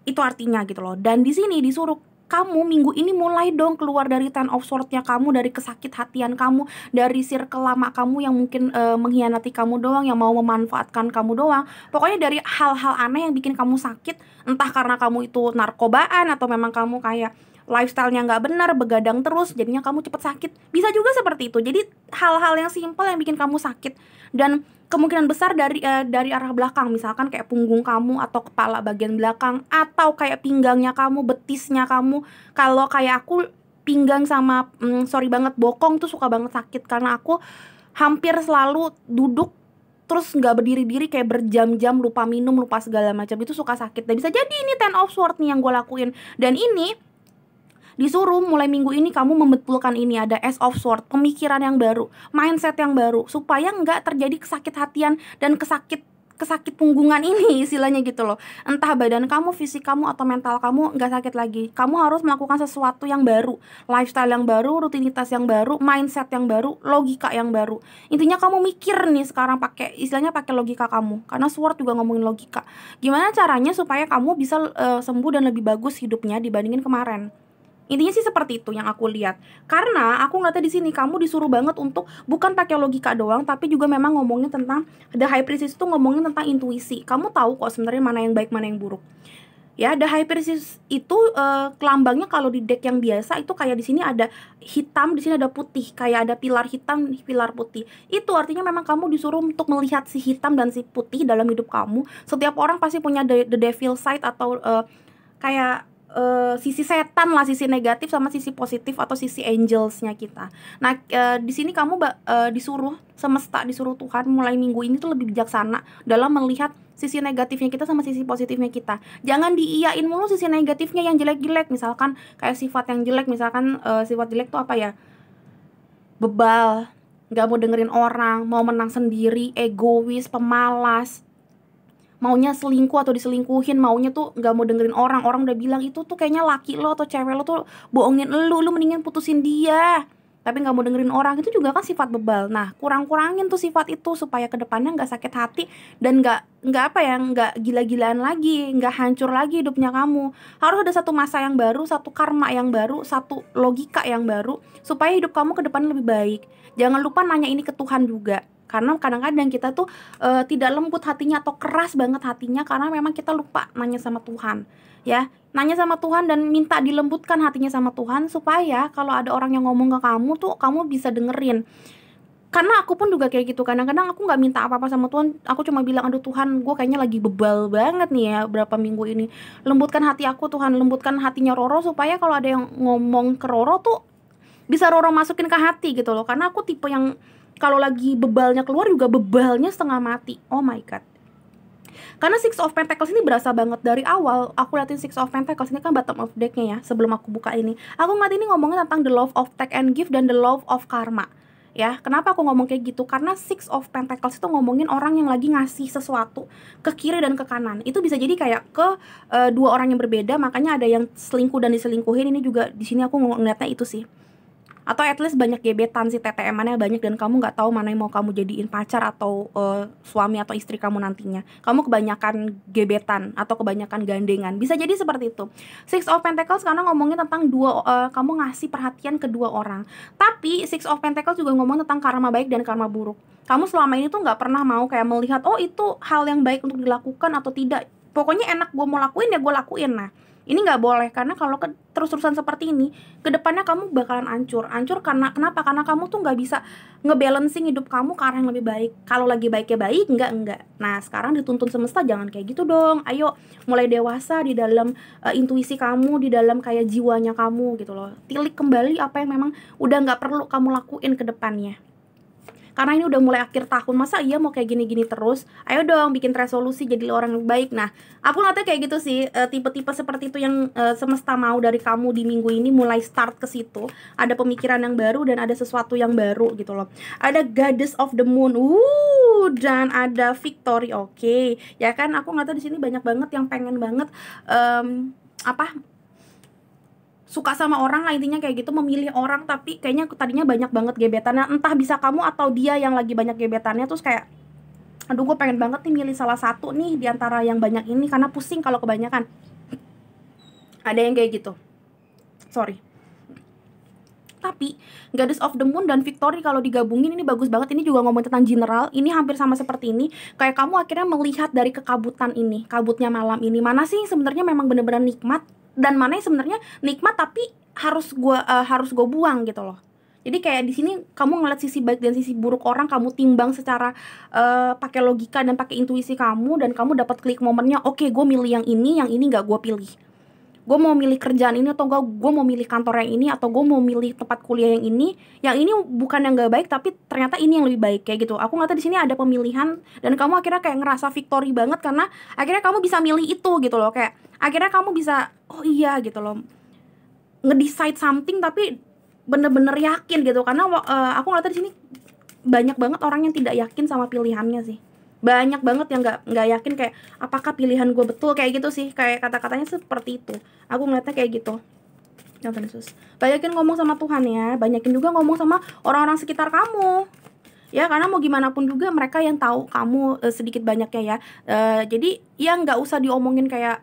itu artinya gitu loh. Dan di sini disuruh kamu minggu ini mulai dong keluar dari Ten of Swords-nya kamu, dari kesakit hatian kamu, dari circle lama kamu yang mungkin mengkhianati kamu doang, yang mau memanfaatkan kamu doang. Pokoknya dari hal-hal aneh yang bikin kamu sakit, entah karena kamu itu narkobaan atau memang kamu kayak lifestyle-nya nggak benar, begadang terus, jadinya kamu cepet sakit. Bisa juga seperti itu. Jadi hal-hal yang simpel yang bikin kamu sakit, dan kemungkinan besar dari arah belakang, misalkan kayak punggung kamu atau kepala bagian belakang, atau kayak pinggangnya kamu, betisnya kamu. Kalau kayak aku, pinggang sama sorry banget, bokong tuh suka banget sakit karena aku hampir selalu duduk terus nggak berdiri-diri kayak berjam-jam, lupa minum, lupa segala macam, itu suka sakit. Dan bisa jadi ini Ten of Swords nih yang gue lakuin. Dan ini disuruh mulai minggu ini kamu membetulkan ini, ada Ace of Swords, pemikiran yang baru, mindset yang baru, supaya nggak terjadi kesakit hatian dan kesakit punggungan ini istilahnya gitu loh. Entah badan kamu, fisik kamu, atau mental kamu nggak sakit lagi. Kamu harus melakukan sesuatu yang baru, lifestyle yang baru, rutinitas yang baru, mindset yang baru, logika yang baru. Intinya kamu mikir nih sekarang pakai, istilahnya pakai logika kamu, karena Sword juga ngomongin logika. Gimana caranya supaya kamu bisa sembuh dan lebih bagus hidupnya dibandingin kemarin. Intinya sih seperti itu yang aku lihat. Karena aku ngeliatnya di sini kamu disuruh banget untuk bukan pakai logika doang, tapi juga memang ngomongin tentang The High Priestess itu ngomongin tentang intuisi. Kamu tahu kok sebenarnya mana yang baik, mana yang buruk. Ya, The High Priestess itu kelambangnya kalau di deck yang biasa itu kayak di sini ada hitam, di sini ada putih, kayak ada pilar hitam, pilar putih. Itu artinya memang kamu disuruh untuk melihat si hitam dan si putih dalam hidup kamu. Setiap orang pasti punya the devil side atau kayak sisi setan lah, sisi negatif sama sisi positif atau sisi angelsnya kita. Nah, di sini kamu disuruh semesta, disuruh Tuhan mulai minggu ini tuh lebih bijaksana dalam melihat sisi negatifnya kita sama sisi positifnya kita. Jangan diiyain mulu sisi negatifnya yang jelek-jelek. Misalkan kayak sifat yang jelek, misalkan sifat jelek tuh apa ya? Bebal, nggak mau dengerin orang, mau menang sendiri, egois, pemalas, maunya selingkuh atau diselingkuhin, maunya tuh nggak mau dengerin orang. Orang udah bilang itu tuh kayaknya laki lo atau cewek lo tuh bohongin lu mendingan putusin dia, tapi nggak mau dengerin orang. Itu juga kan sifat bebal. Nah, kurangin tuh sifat itu supaya kedepannya nggak sakit hati dan nggak apa ya, nggak gila-gilaan lagi, nggak hancur lagi hidupnya kamu. Harus ada satu masa yang baru, satu karma yang baru, satu logika yang baru supaya hidup kamu ke depan lebih baik. Jangan lupa nanya ini ke Tuhan juga. Karena kadang-kadang kita tuh tidak lembut hatinya atau keras banget hatinya karena memang kita lupa nanya sama Tuhan. Ya, nanya sama Tuhan dan minta dilembutkan hatinya sama Tuhan supaya kalau ada orang yang ngomong ke kamu tuh kamu bisa dengerin. Karena aku pun juga kayak gitu, kadang-kadang aku nggak minta apa-apa sama Tuhan, aku cuma bilang, aduh Tuhan, gue kayaknya lagi bebal banget nih ya berapa minggu ini. Lembutkan hati aku Tuhan, lembutkan hatinya Roro supaya kalau ada yang ngomong ke Roro tuh bisa Roro masukin ke hati gitu loh. Karena aku tipe yang kalau lagi bebalnya keluar juga bebalnya setengah mati. Oh my god. Karena Six of Pentacles ini berasa banget dari awal. Aku liatin Six of Pentacles ini kan bottom of decknya ya. Sebelum aku buka ini, aku ngeliat ini ngomongin tentang the love of take and give dan the love of karma. Ya, kenapa aku ngomong kayak gitu? Karena Six of Pentacles itu ngomongin orang yang lagi ngasih sesuatu ke kiri dan ke kanan. Itu bisa jadi kayak ke dua orang yang berbeda. Makanya ada yang selingkuh dan diselingkuhin. Ini juga di sini aku ngeliatnya itu sih. Atau at least banyak gebetan sih, TTM-annya banyak dan kamu nggak tahu mana yang mau kamu jadiin pacar atau suami atau istri kamu nantinya. Kamu kebanyakan gebetan atau kebanyakan gandengan. Bisa jadi seperti itu. Six of Pentacles karena ngomongin tentang kamu ngasih perhatian ke dua orang. Tapi Six of Pentacles juga ngomong tentang karma baik dan karma buruk. Kamu selama ini tuh nggak pernah mau kayak melihat, oh itu hal yang baik untuk dilakukan atau tidak. Pokoknya enak gue mau lakuin ya gue lakuin. Nah, ini nggak boleh, karena kalau terus-terusan seperti ini, kedepannya kamu bakalan hancur karena kenapa? Karena kamu tuh nggak bisa ngebalancing hidup kamu ke arah yang lebih baik. Kalau lagi baiknya baik, enggak. Nah, sekarang dituntun semesta jangan kayak gitu dong. Ayo mulai dewasa di dalam intuisi kamu, di dalam kayak jiwanya kamu gitu loh. Tilik kembali apa yang memang udah nggak perlu kamu lakuin ke depannya. Karena ini udah mulai akhir tahun, masa iya mau kayak gini-gini terus? Ayo dong bikin resolusi jadi orang yang baik. Nah, aku ngeliatnya kayak gitu sih, tipe-tipe seperti itu yang semesta mau dari kamu di minggu ini, mulai start ke situ. Ada pemikiran yang baru dan ada sesuatu yang baru gitu loh. Ada Goddess of the Moon, dan ada Victory, oke. Ya kan, aku ngeliatnya di sini banyak banget yang pengen banget suka sama orang lah, intinya kayak gitu, memilih orang tapi kayaknya tadinya banyak banget gebetannya, entah bisa kamu atau dia yang lagi banyak gebetannya, terus kayak aduh gue pengen banget nih milih salah satu nih diantara yang banyak ini karena pusing kalau kebanyakan. Ada yang kayak gitu. sorry. Tapi Goddess of the Moon dan Victory kalau digabungin ini bagus banget. Ini juga ngomong tentang general. Ini hampir sama seperti ini. Kayak kamu akhirnya melihat dari kekabutan ini, kabutnya malam ini, mana sih sebenarnya memang bener-bener nikmat, dan mana yang sebenarnya nikmat tapi harus gue buang gitu loh. Jadi kayak di sini kamu ngeliat sisi baik dan sisi buruk orang, kamu timbang secara pakai logika dan pakai intuisi kamu, dan kamu dapat klik momennya. Oke, gue milih yang ini nggak gue pilih. Gue mau milih kerjaan ini atau enggak, gue mau milih kantor yang ini atau gue mau milih tempat kuliah yang ini bukan yang gak baik tapi ternyata ini yang lebih baik, kayak gitu. Aku ngeliat di sini ada pemilihan dan kamu akhirnya kayak ngerasa victory banget karena akhirnya kamu bisa milih itu gitu loh. Kayak akhirnya kamu bisa, oh iya gitu loh, ngedecide something tapi bener-bener yakin gitu. Karena aku ngeliat di sini banyak banget orang yang tidak yakin sama pilihannya sih. Banyak banget yang nggak yakin kayak apakah pilihan gue betul, kayak gitu sih, kayak kata-katanya seperti itu. Aku ngeliatnya kayak gitu. Ya Tuhan Yesus, banyakin ngomong sama Tuhan ya, banyakin juga ngomong sama orang-orang sekitar kamu ya, karena mau gimana pun juga mereka yang tahu kamu sedikit banyaknya ya. Jadi ya nggak usah diomongin kayak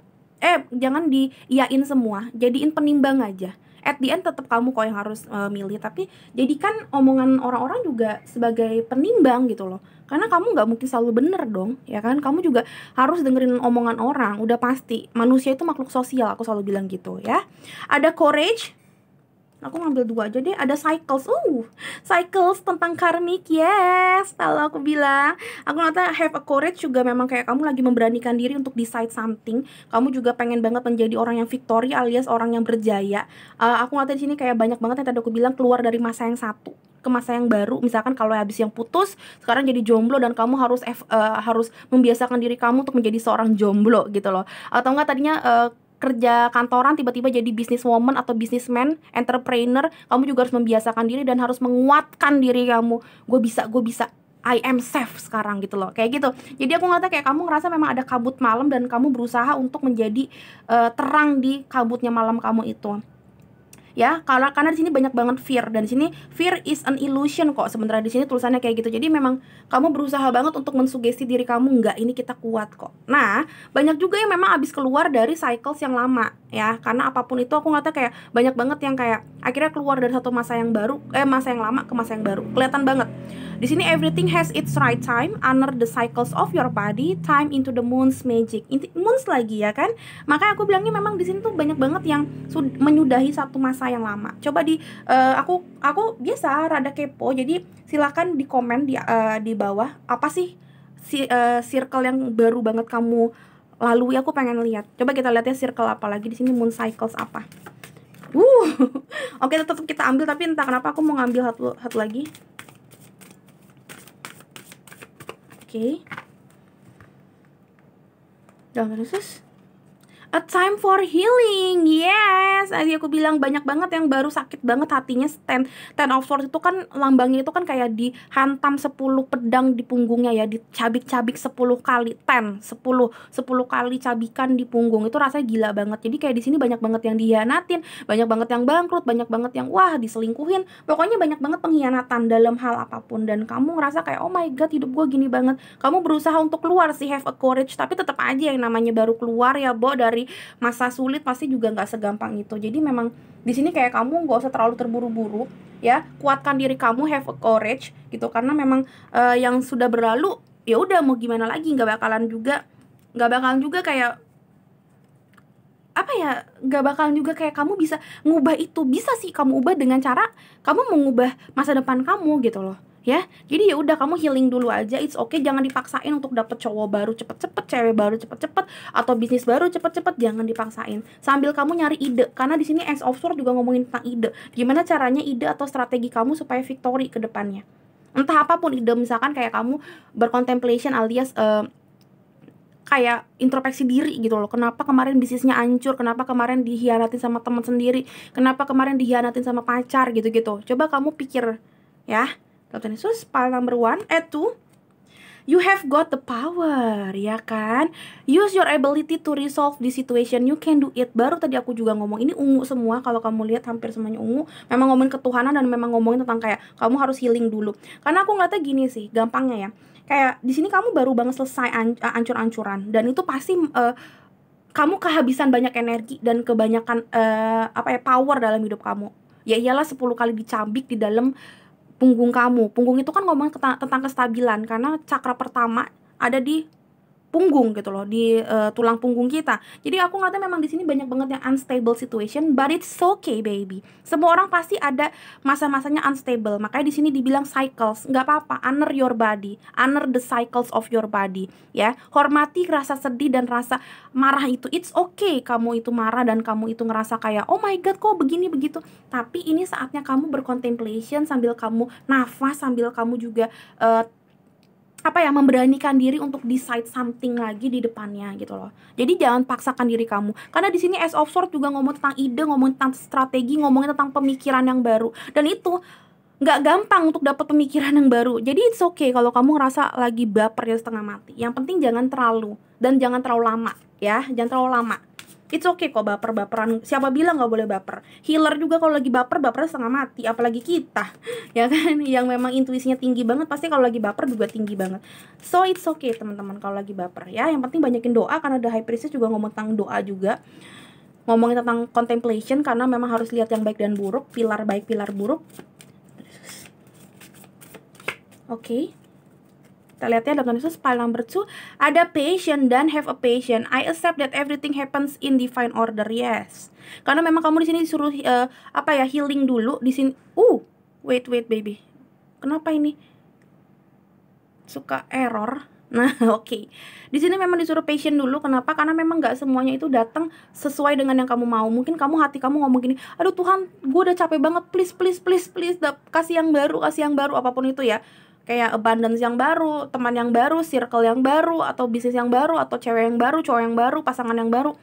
jangan diiyain semua, jadiin penimbang aja. At the end tetap kamu kok yang harus milih, tapi jadikan omongan orang-orang juga sebagai penimbang gitu loh. Karena kamu nggak mungkin selalu bener dong, ya kan? Kamu juga harus dengerin omongan orang, udah pasti. Manusia itu makhluk sosial, aku selalu bilang gitu ya. Ada courage. Aku ngambil 2 aja deh. Ada cycles. Cycles tentang karmic. Yes, kalau aku bilang. Aku ngata have a courage juga memang kayak kamu lagi memberanikan diri untuk decide something. Kamu juga pengen banget menjadi orang yang victory alias orang yang berjaya. Aku ngata di sini kayak banyak banget yang tadi aku bilang keluar dari masa yang satu ke masa yang baru. Misalkan kalau habis yang putus, sekarang jadi jomblo dan kamu harus membiasakan diri kamu untuk menjadi seorang jomblo gitu loh. Atau enggak tadinya kerja kantoran tiba-tiba jadi businesswoman atau businessman, entrepreneur, kamu juga harus membiasakan diri dan harus menguatkan diri kamu. Gue bisa, I am safe sekarang gitu loh, kayak gitu. Jadi aku ngeliatnya kayak kamu ngerasa memang ada kabut malam dan kamu berusaha untuk menjadi terang di kabutnya malam kamu itu. Ya, karena di sini banyak banget fear, dan di sini fear is an illusion kok. Sementara di sini tulisannya kayak gitu. Jadi memang kamu berusaha banget untuk mensugesti diri kamu, enggak, ini kita kuat kok. Nah, banyak juga yang memang habis keluar dari cycles yang lama ya. Karena apapun itu aku ngata kayak banyak banget yang kayak akhirnya keluar dari satu masa yang baru, masa yang lama ke masa yang baru. Kelihatan banget. Di sini everything has its right time, honor the cycles of your body, time into the moon's magic. Moons lagi ya kan? Makanya aku bilangnya memang di sini tuh banyak banget yang menyudahi satu masa yang lama. Coba aku biasa rada kepo, jadi silakan di komen di bawah apa sih circle yang baru banget kamu lalui. Aku pengen lihat. Coba kita lihat ya circle apa lagi di sini, moon cycles apa. Oke, tetap kita ambil, tapi entah kenapa aku mau ngambil satu lagi. Oke. Jangan Yesus. A time for healing. Yes, tadi aku bilang banyak banget yang baru sakit banget hatinya. Ten of Swords itu kan lambangnya itu kan kayak dihantam 10 pedang di punggungnya ya, dicabik-cabik 10 kali, 10 kali cabikan di punggung. Itu rasanya gila banget. Jadi kayak di sini banyak banget yang dihianatin, banyak banget yang bangkrut, banyak banget yang diselingkuhin. Pokoknya banyak banget pengkhianatan dalam hal apapun, dan kamu ngerasa kayak oh my god, hidup gue gini banget. Kamu berusaha untuk keluar sih, have a courage, tapi tetap aja yang namanya baru keluar ya, dari masa sulit pasti juga nggak segampang itu. Jadi memang di sini kayak kamu nggak usah terlalu terburu-buru ya, kuatkan diri kamu, have a courage gitu, karena memang yang sudah berlalu ya udah, mau gimana lagi, nggak bakalan juga kayak apa ya, nggak bakalan juga kayak kamu bisa ngubah itu. Bisa sih kamu ubah dengan cara kamu mengubah masa depan kamu gitu loh ya. Jadi ya udah, kamu healing dulu aja, it's okay. Jangan dipaksain untuk dapet cowok baru cepet-cepet, cewek baru cepet-cepet, atau bisnis baru cepet-cepet. Jangan dipaksain, sambil kamu nyari ide, karena di sini Ace of Swords juga ngomongin tentang ide. Gimana caranya ide atau strategi kamu supaya victory ke depannya. Entah apapun ide, misalkan kayak kamu bercontemplation alias kayak introspeksi diri gitu loh. Kenapa kemarin bisnisnya hancur, kenapa kemarin dihianatin sama teman sendiri, kenapa kemarin dihianatin sama pacar gitu-gitu. Coba kamu pikir ya. Tuhan Yesus, pile number 1, 2, you have got the power, ya kan? Use your ability to resolve the situation, you can do it. Baru tadi aku juga ngomong, ini ungu semua, kalau kamu lihat hampir semuanya ungu. Memang ngomongin ketuhanan dan memang ngomongin tentang kayak kamu harus healing dulu. Karena aku ngeliatnya gini sih, gampangnya ya, kayak di sini kamu baru banget selesai ancur-ancuran, dan itu pasti kamu kehabisan banyak energi dan kebanyakan power dalam hidup kamu. Ya iyalah 10 kali dicambik di dalam punggung kamu. Punggung itu kan ngomong tentang kestabilan, karena cakra pertama ada di punggung gitu loh, di tulang punggung kita. Jadi aku ngeliatnya memang di sini banyak banget yang unstable situation, but it's okay baby. Semua orang pasti ada masa-masanya unstable. Makanya di sini dibilang cycles. Nggak apa-apa, honor your body, honor the cycles of your body, ya. Hormati rasa sedih dan rasa marah itu. It's okay kamu itu marah dan kamu itu ngerasa kayak oh my god kok begini begitu. Tapi ini saatnya kamu bercontemplation sambil kamu nafas, sambil kamu juga memberanikan diri untuk decide something lagi di depannya gitu loh. Jadi jangan paksakan diri kamu. Karena di sini Ace of Swords juga ngomong tentang ide, ngomong tentang strategi, ngomongin tentang pemikiran yang baru. Dan itu nggak gampang untuk dapat pemikiran yang baru. Jadi it's okay kalau kamu ngerasa lagi baper ya setengah mati. Yang penting jangan terlalu, dan jangan terlalu lama ya, jangan terlalu lama. It's okay kok baper-baperan. Siapa bilang nggak boleh baper? Healer juga kalau lagi bapernya setengah mati. Apalagi kita, ya kan? Yang memang intuisinya tinggi banget, pasti kalau lagi baper juga tinggi banget. So it's okay teman-teman kalau lagi baper ya. Yang penting banyakin doa, karena ada High Priestess juga ngomong tentang doa juga. Ngomongin tentang contemplation, karena memang harus lihat yang baik dan buruk, pilar baik, pilar buruk. Oke. Kita lihat ya dalam Yesus pile number 2 ada patient dan have a patient. I accept that everything happens in divine order. Yes. Karena memang kamu di sini disuruh healing dulu di sini. Wait baby. Kenapa ini suka error? Nah, oke. Di sini memang disuruh patient dulu. Kenapa? Karena memang nggak semuanya itu datang sesuai dengan yang kamu mau. Mungkin hati kamu ngomong gini, aduh Tuhan, gue udah capek banget, please, kasih yang baru, apapun itu ya. Kayak abundance yang baru, teman yang baru, circle yang baru, atau bisnis yang baru, atau cewek yang baru, cowok yang baru, pasangan yang baru.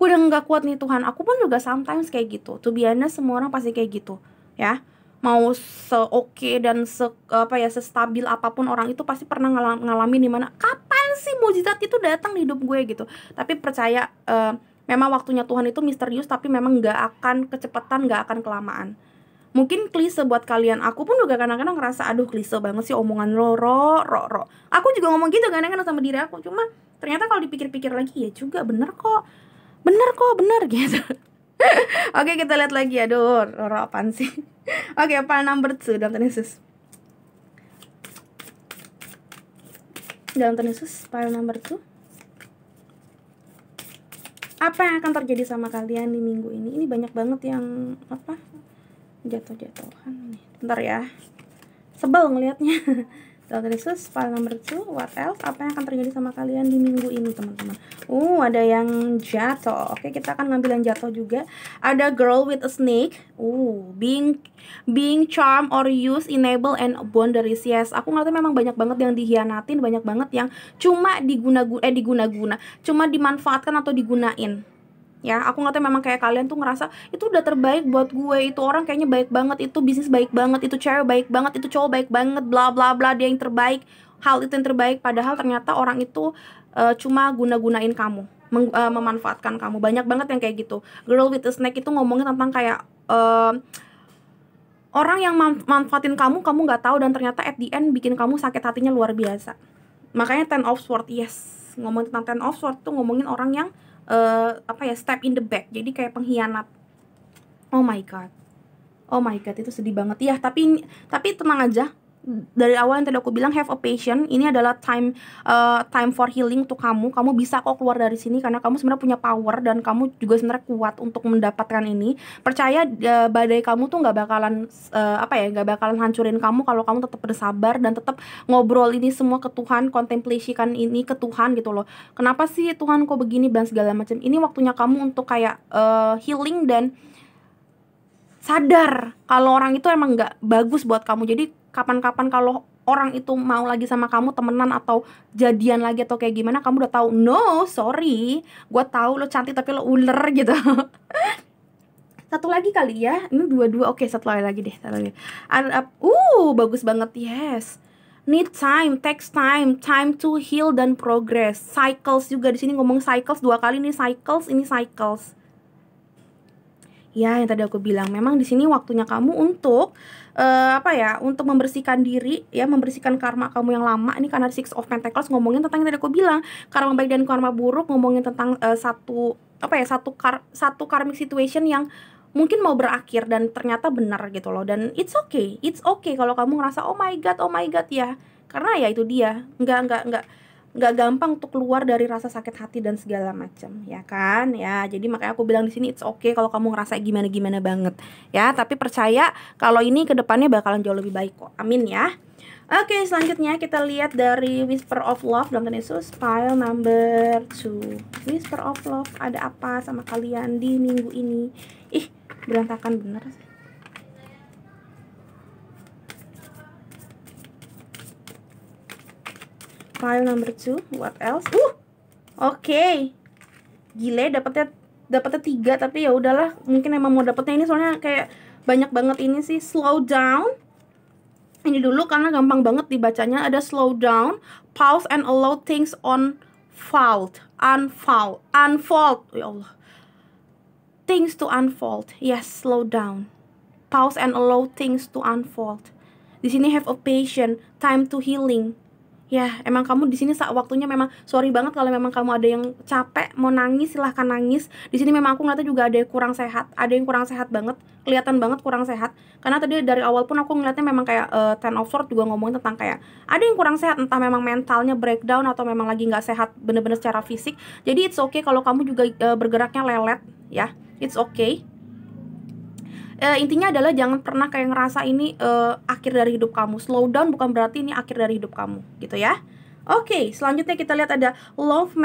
Gue udah nggak kuat nih Tuhan. Aku pun juga sometimes kayak gitu. To be honest, semua orang pasti kayak gitu, ya. Mau se-oke dan sestabil apapun orang itu pasti pernah ngalamin dimana kapan sih mujizat itu datang di hidup gue gitu. Tapi percaya memang waktunya Tuhan itu misterius, tapi memang nggak akan kecepatan, nggak akan kelamaan. Mungkin klise buat kalian, aku pun juga kadang-kadang ngerasa aduh klise banget sih omongan ro. Aku juga ngomong gitu kadang-kadang sama diri aku, cuma ternyata kalau dipikir-pikir lagi ya juga bener kok gitu. Oke, kita lihat lagi. Aduh, ro apaan sih? Oke, pile number 2 dalam Yesus. Dalam Yesus pile number 2. Apa yang akan terjadi sama kalian di minggu ini? Ini banyak banget yang jatuh-jatuhan nih. Bentar ya, sebel ngelihatnya. Dalam Yesus pile number 2. What else? Apa yang akan terjadi sama kalian di minggu ini teman-teman? Ada yang jatuh. Oke, kita akan ngambil yang jatuh juga. Ada girl with a snake. Being charm or use enable and boundaries. Yes, aku ngeliatnya memang banyak banget yang dihianatin, banyak banget yang cuma diguna-guna, cuma dimanfaatkan atau digunain. Ya, aku ngeliatnya memang kayak kalian tuh ngerasa itu udah terbaik buat gue, itu orang kayaknya baik banget, itu bisnis baik banget, itu cewek baik banget, itu cowok baik banget, bla bla bla, dia yang terbaik, hal itu yang terbaik. Padahal ternyata orang itu cuma guna-gunain kamu, memanfaatkan kamu. Banyak banget yang kayak gitu. Girl with a snake itu ngomongin tentang kayak orang yang manfaatin kamu nggak tahu, dan ternyata at the end bikin kamu sakit hatinya luar biasa. Makanya Ten of Swords, yes, ngomongin tentang Ten of Swords tuh ngomongin orang yang step in the back, jadi kayak pengkhianat. Oh my god, itu sedih banget ya. Tapi tenang aja, dari awal yang tadi aku bilang have a patient. Ini adalah time for healing untuk kamu. Kamu bisa kok keluar dari sini, karena kamu sebenarnya punya power dan kamu juga sebenarnya kuat untuk mendapatkan ini. Percaya badai kamu tuh nggak bakalan hancurin kamu kalau kamu tetap bersabar dan tetap ngobrol ini semua ke Tuhan, kontemplasikan ini ke Tuhan gitu loh. Kenapa sih Tuhan kok begini dan segala macam. Ini waktunya kamu untuk kayak healing dan sadar kalau orang itu emang nggak bagus buat kamu. Jadi kapan-kapan kalau orang itu mau lagi sama kamu, temenan atau jadian lagi atau kayak gimana, kamu udah tahu, no sorry, gue tahu lo cantik tapi lo uler gitu. Satu lagi kali ya, ini dua. Oke, satu lagi deh. Bagus banget, yes. Need time, takes time to heal dan progress. Cycles juga di sini ngomong cycles 2 kali nih, cycles, ini cycles. Ya, yang tadi aku bilang, memang di sini waktunya kamu untuk untuk membersihkan diri ya, membersihkan karma kamu yang lama. Ini karena Six of Pentacles ngomongin tentang yang tadi aku bilang, karma baik dan karma buruk, ngomongin tentang satu karmic situation yang mungkin mau berakhir dan ternyata benar gitu loh. Dan it's okay kalau kamu ngerasa oh my god ya. Karena ya itu dia, nggak gampang untuk keluar dari rasa sakit hati dan segala macam, ya kan? Ya, jadi makanya aku bilang di sini it's okay kalau kamu ngerasa gimana banget, ya. Tapi percaya kalau ini kedepannya bakalan jauh lebih baik kok. Amin ya. Oke, selanjutnya kita lihat dari Whisper of Love dalam Yesus pile number 2. Whisper of Love, ada apa sama kalian di minggu ini? Ih, berantakan bener sih. Pile number 2, what else? Oke. Gile, dapetnya 3, tapi ya udahlah, mungkin emang mau dapetnya ini soalnya kayak banyak banget ini sih. Slow down. Ini dulu karena gampang banget dibacanya. Ada slow down, pause and allow things unfold. Ya Allah. Things to unfold. Yes, slow down. Pause and allow things to unfold. Di sini have a patient, time to healing. Ya, emang kamu di sini waktunya memang sorry banget kalau memang kamu ada yang capek, mau nangis silahkan nangis. Di sini memang aku ngeliatnya juga ada yang kurang sehat, banget, kelihatan banget kurang sehat. Karena tadi dari awal pun aku ngeliatnya memang kayak Ten of Swords juga ngomongin tentang kayak ada yang kurang sehat, entah memang mentalnya breakdown atau memang lagi nggak sehat bener-bener secara fisik. Jadi it's okay kalau kamu juga bergeraknya lelet, ya, it's okay. Intinya adalah jangan pernah kayak ngerasa ini akhir dari hidup kamu. Slow down bukan berarti ini akhir dari hidup kamu, gitu ya. Oke, selanjutnya kita lihat ada love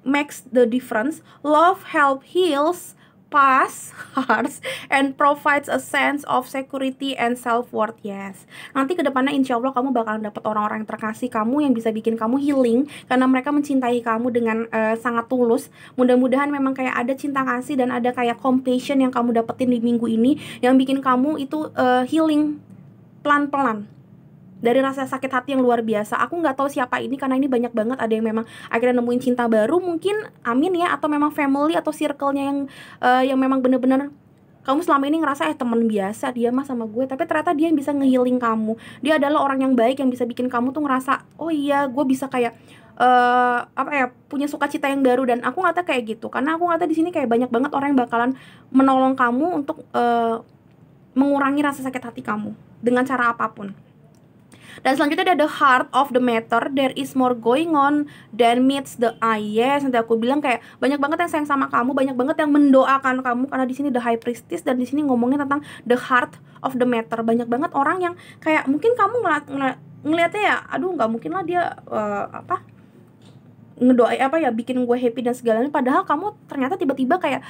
makes the difference. Love help heals past hearts and provides a sense of security and self-worth. Yes, nanti kedepannya insya Allah kamu bakalan dapet orang-orang yang terkasih kamu yang bisa bikin kamu healing karena mereka mencintai kamu dengan sangat tulus. Mudah-mudahan memang kayak ada cinta kasih dan ada kayak compassion yang kamu dapetin di minggu ini yang bikin kamu itu healing pelan-pelan dari rasa sakit hati yang luar biasa. Aku nggak tahu siapa ini karena ini banyak banget. Ada yang memang akhirnya nemuin cinta baru mungkin, amin ya, atau memang family atau circle-nya yang memang bener-bener kamu selama ini ngerasa teman biasa dia mah sama gue, tapi ternyata dia yang bisa ngehealing kamu. Dia adalah orang yang baik yang bisa bikin kamu tuh ngerasa oh iya gue bisa kayak punya sukacita yang baru. Dan aku ngata kayak gitu karena aku ngata di sini kayak banyak banget orang yang bakalan menolong kamu untuk mengurangi rasa sakit hati kamu dengan cara apapun. Dan selanjutnya ada the heart of the matter. There is more going on than meets the eye. Yes, nanti aku bilang kayak banyak banget yang sayang sama kamu, banyak banget yang mendoakan kamu karena di sini the high priestess dan di sini ngomongin tentang the heart of the matter. Banyak banget orang yang kayak mungkin kamu ngeliatnya ya, aduh nggak mungkin lah dia ngedoain bikin gue happy dan segalanya. Padahal kamu ternyata tiba-tiba kayak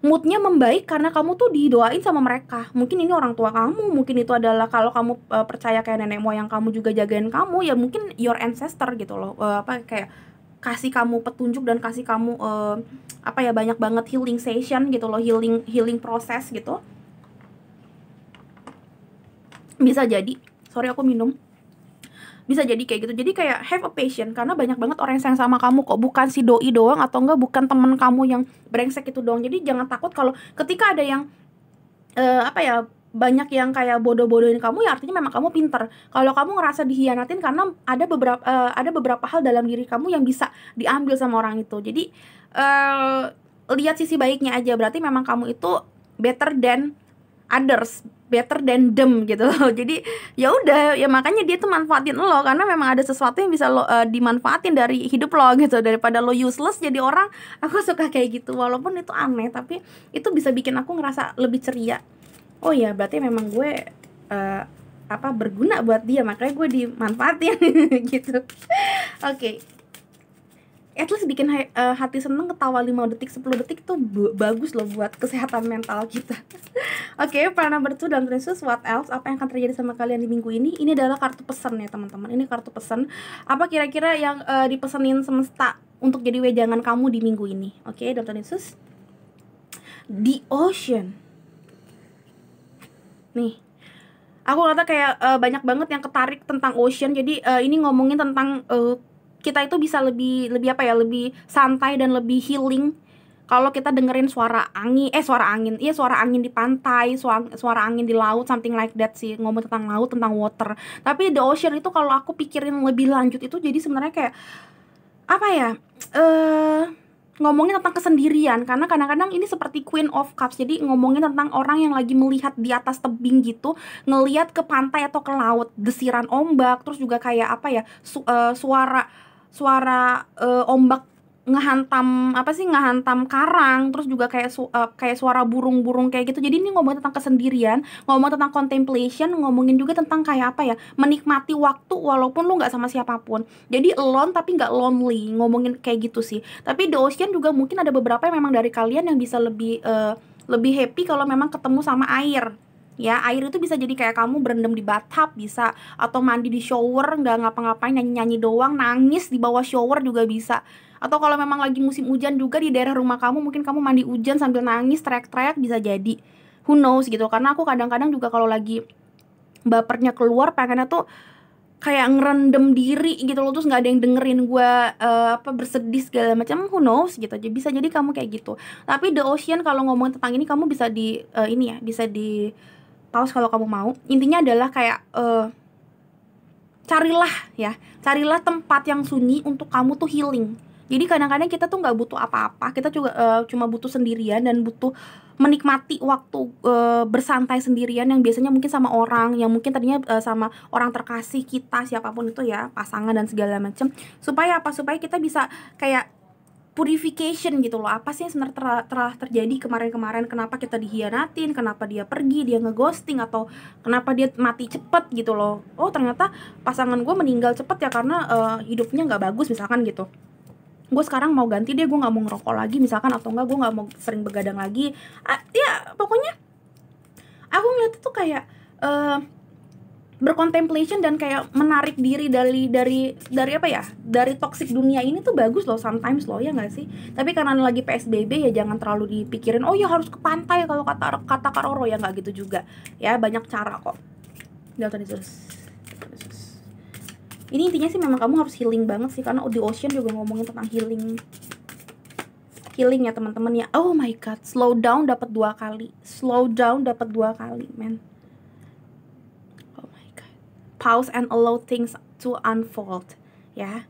moodnya membaik karena kamu tuh didoain sama mereka. Mungkin ini orang tua kamu, mungkin itu adalah kalau kamu percaya kayak nenek moyang kamu juga jagain kamu, ya mungkin your ancestor gitu loh. Kayak kasih kamu petunjuk dan kasih kamu banyak banget healing session gitu loh, healing proses gitu. Bisa jadi, sorry aku minum. Bisa jadi kayak gitu. Jadi kayak have a patient karena banyak banget orang yang sayang sama kamu kok, bukan si doi doang atau enggak bukan temen kamu yang brengsek itu doang. Jadi jangan takut kalau ketika ada yang banyak yang kayak bodoh-bodohin kamu, ya artinya memang kamu pinter. Kalau kamu ngerasa dihianatin karena ada beberapa hal dalam diri kamu yang bisa diambil sama orang itu. Jadi lihat sisi baiknya aja, berarti memang kamu itu better than others, better than them gitu loh. Jadi ya udah, ya makanya dia tuh manfaatin lo karena memang ada sesuatu yang bisa lo dimanfaatin dari hidup lo gitu, daripada lo useless jadi orang. Aku suka kayak gitu walaupun itu aneh, tapi itu bisa bikin aku ngerasa lebih ceria. Oh ya, berarti memang gue berguna buat dia, makanya gue dimanfaatin gitu. Oke. At least bikin hati seneng, ketawa 5 detik, 10 detik tuh bagus loh buat kesehatan mental kita. Oke, para number 2 dalam Yesus, what else? Apa yang akan terjadi sama kalian di minggu ini? Ini adalah kartu pesan ya teman-teman. Ini kartu pesan. Apa kira-kira yang dipesenin semesta untuk jadi wejangan kamu di minggu ini? Oke, dalam Yesus. The ocean. Nih, aku rasa kayak banyak banget yang ketarik tentang ocean. Jadi ini ngomongin tentang kita itu bisa lebih santai dan lebih healing Kalau kita dengerin suara angin di pantai, suara angin di laut, something like that sih, ngomong tentang laut, tentang water. Tapi the ocean itu kalau aku pikirin lebih lanjut itu jadi sebenarnya kayak apa ya? Ngomongin tentang kesendirian, karena kadang-kadang ini seperti Queen of Cups. Jadi ngomongin tentang orang yang lagi melihat di atas tebing gitu, ngelihat ke pantai atau ke laut, desiran ombak, terus juga kayak apa ya? Suara ombak ngehantam karang, terus juga kayak suara burung-burung kayak gitu. Jadi ini ngomongin tentang kesendirian, ngomong tentang contemplation, ngomongin juga tentang kayak apa ya, menikmati waktu walaupun lu nggak sama siapapun. Jadi alone tapi nggak lonely, ngomongin kayak gitu sih. Tapi The Ocean juga mungkin ada beberapa yang memang dari kalian yang bisa lebih happy kalau memang ketemu sama air. Ya, air itu bisa jadi kayak kamu berendam di bathtub bisa, atau mandi di shower nggak ngapa-ngapain, nyanyi-nyanyi doang, nangis di bawah shower juga bisa. Atau kalau memang lagi musim hujan juga di daerah rumah kamu, mungkin kamu mandi hujan sambil nangis teriak-teriak, bisa jadi. Who knows gitu. Karena aku kadang-kadang juga kalau lagi bapernya keluar, pengennya tuh kayak ngerendam diri gitu loh, terus nggak ada yang dengerin gue bersedih segala macam. Who knows gitu. Jadi bisa jadi kamu kayak gitu. Tapi The Ocean kalau ngomongin tentang ini, kamu bisa bisa di pause kalau kamu mau. Intinya adalah kayak carilah tempat yang sunyi untuk kamu tuh healing. Jadi kadang-kadang kita tuh nggak butuh apa-apa, kita juga cuma butuh sendirian dan butuh menikmati waktu bersantai sendirian, yang biasanya mungkin sama orang, yang mungkin tadinya sama orang terkasih kita, siapapun itu ya, pasangan dan segala macam. Supaya apa? Supaya kita bisa kayak purification gitu loh. Apa sih yang sebenarnya telah terjadi kemarin-kemarin, kenapa kita dihianatin, kenapa dia pergi, dia ngeghosting, atau kenapa dia mati cepet gitu loh. Oh ternyata pasangan gue meninggal cepet ya karena hidupnya nggak bagus misalkan gitu. Gue sekarang mau ganti deh, gue nggak mau ngerokok lagi misalkan, atau enggak gue nggak mau sering begadang lagi. Ya pokoknya aku ngeliat itu kayak bercontemplation dan kayak menarik diri dari apa ya, dari toxic dunia ini tuh bagus loh sometimes loh, ya nggak sih? Tapi karena lagi PSBB ya jangan terlalu dipikirin, oh ya harus ke pantai kalau kata Kak Roro, ya nggak gitu juga ya, banyak cara kok. Ini intinya sih memang kamu harus healing banget sih, karena The Ocean juga ngomongin tentang healing ya teman-teman ya. Oh my god, slow down dapat 2 kali, man. Pause and allow things to unfold ya.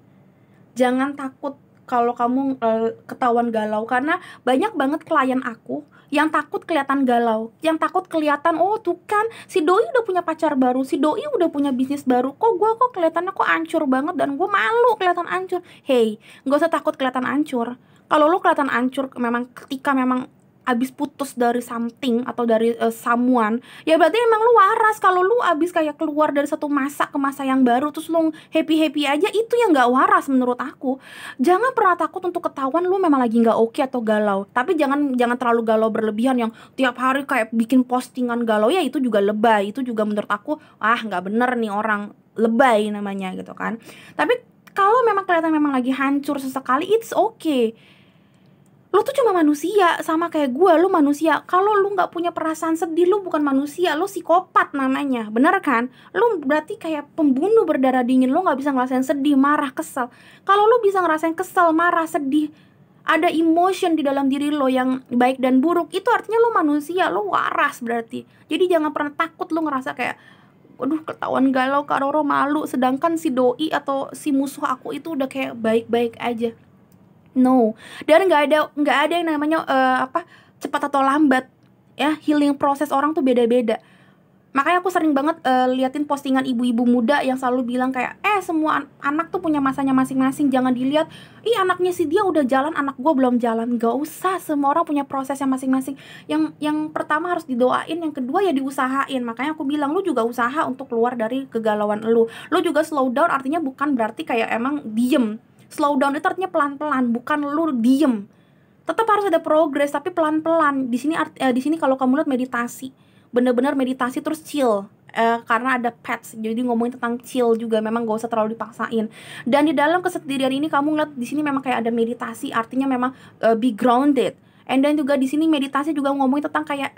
Jangan takut kalau kamu ketahuan galau, karena banyak banget klien aku yang takut kelihatan galau, yang takut kelihatan, oh tuh kan si doi udah punya pacar baru, si doi udah punya bisnis baru, kok kelihatannya hancur banget dan gue malu kelihatan hancur. Hey, gak usah takut kelihatan hancur. Kalau lo kelihatan hancur memang ketika memang abis putus dari something atau dari someone, ya berarti emang lu waras. Kalau lu abis kayak keluar dari satu masa ke masa yang baru terus lu happy aja, itu yang nggak waras menurut aku. Jangan pernah takut untuk ketahuan lu memang lagi nggak oke atau galau. Tapi jangan terlalu galau berlebihan yang tiap hari kayak bikin postingan galau, ya itu juga lebay. Itu juga menurut aku nggak bener nih orang, lebay namanya gitu kan. Tapi kalau memang kelihatan memang lagi hancur sesekali, it's okay. Lu tuh cuma manusia, sama kayak gue, lu manusia. Kalau lu nggak punya perasaan sedih, lu bukan manusia, lu psikopat namanya, bener kan? Lu berarti kayak pembunuh berdarah dingin, lu nggak bisa ngerasain sedih, marah, kesel. Kalau lu bisa ngerasain kesel, marah, sedih, ada emotion di dalam diri lo yang baik dan buruk, itu artinya lu manusia, lu waras berarti. Jadi jangan pernah takut lu ngerasa kayak, aduh ketahuan galau Kak Roro, malu. Sedangkan si doi atau si musuh aku itu udah kayak baik-baik aja. No, dan nggak ada yang namanya cepat atau lambat ya. Healing proses orang tuh beda-beda. Makanya aku sering banget liatin postingan ibu-ibu muda yang selalu bilang kayak semua anak tuh punya masanya masing-masing, jangan dilihat anaknya si dia udah jalan, anak gue belum jalan. Gak usah, semua orang punya prosesnya masing-masing. Yang pertama harus didoain, yang kedua ya diusahain. Makanya aku bilang lu juga usaha untuk keluar dari kegalauan lu juga slow down. Artinya bukan berarti kayak emang diem. Slow down itu artinya pelan-pelan, bukan lu diem. Tetap harus ada progres tapi pelan-pelan. Di sini kalau kamu lihat meditasi, bener-bener meditasi terus chill. Karena ada pets, jadi ngomongin tentang chill juga, memang gak usah terlalu dipaksain. Dan di dalam kesendirian ini kamu ngeliat di sini memang kayak ada meditasi, artinya memang be grounded. And then juga di sini meditasi juga ngomongin tentang kayak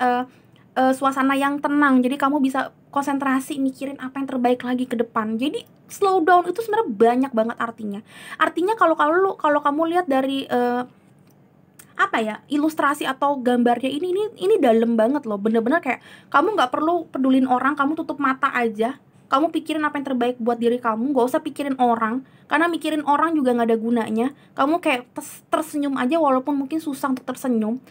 suasana yang tenang, jadi kamu bisa konsentrasi mikirin apa yang terbaik lagi ke depan. Jadi slow down itu sebenarnya banyak banget artinya kalau kamu lihat dari apa ya, ilustrasi atau gambarnya ini dalam banget loh, bener-bener kayak kamu nggak perlu pedulin orang, kamu tutup mata aja, kamu pikirin apa yang terbaik buat diri kamu, gak usah pikirin orang, karena mikirin orang juga nggak ada gunanya. Kamu kayak tersenyum aja walaupun mungkin susah untuk tersenyum,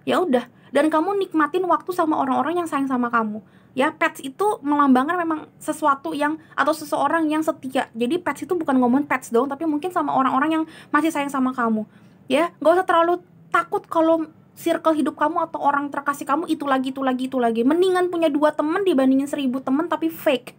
ya udah. Dan kamu nikmatin waktu sama orang-orang yang sayang sama kamu. Ya, pets itu melambangkan memang sesuatu yang, atau seseorang yang setia. Jadi pets itu bukan ngomong pets dong, tapi mungkin sama orang-orang yang masih sayang sama kamu. Ya, gak usah terlalu takut kalau circle hidup kamu atau orang terkasih kamu itu lagi, itu lagi, itu lagi. Mendingan punya 2 temen dibandingin 1000 temen tapi fake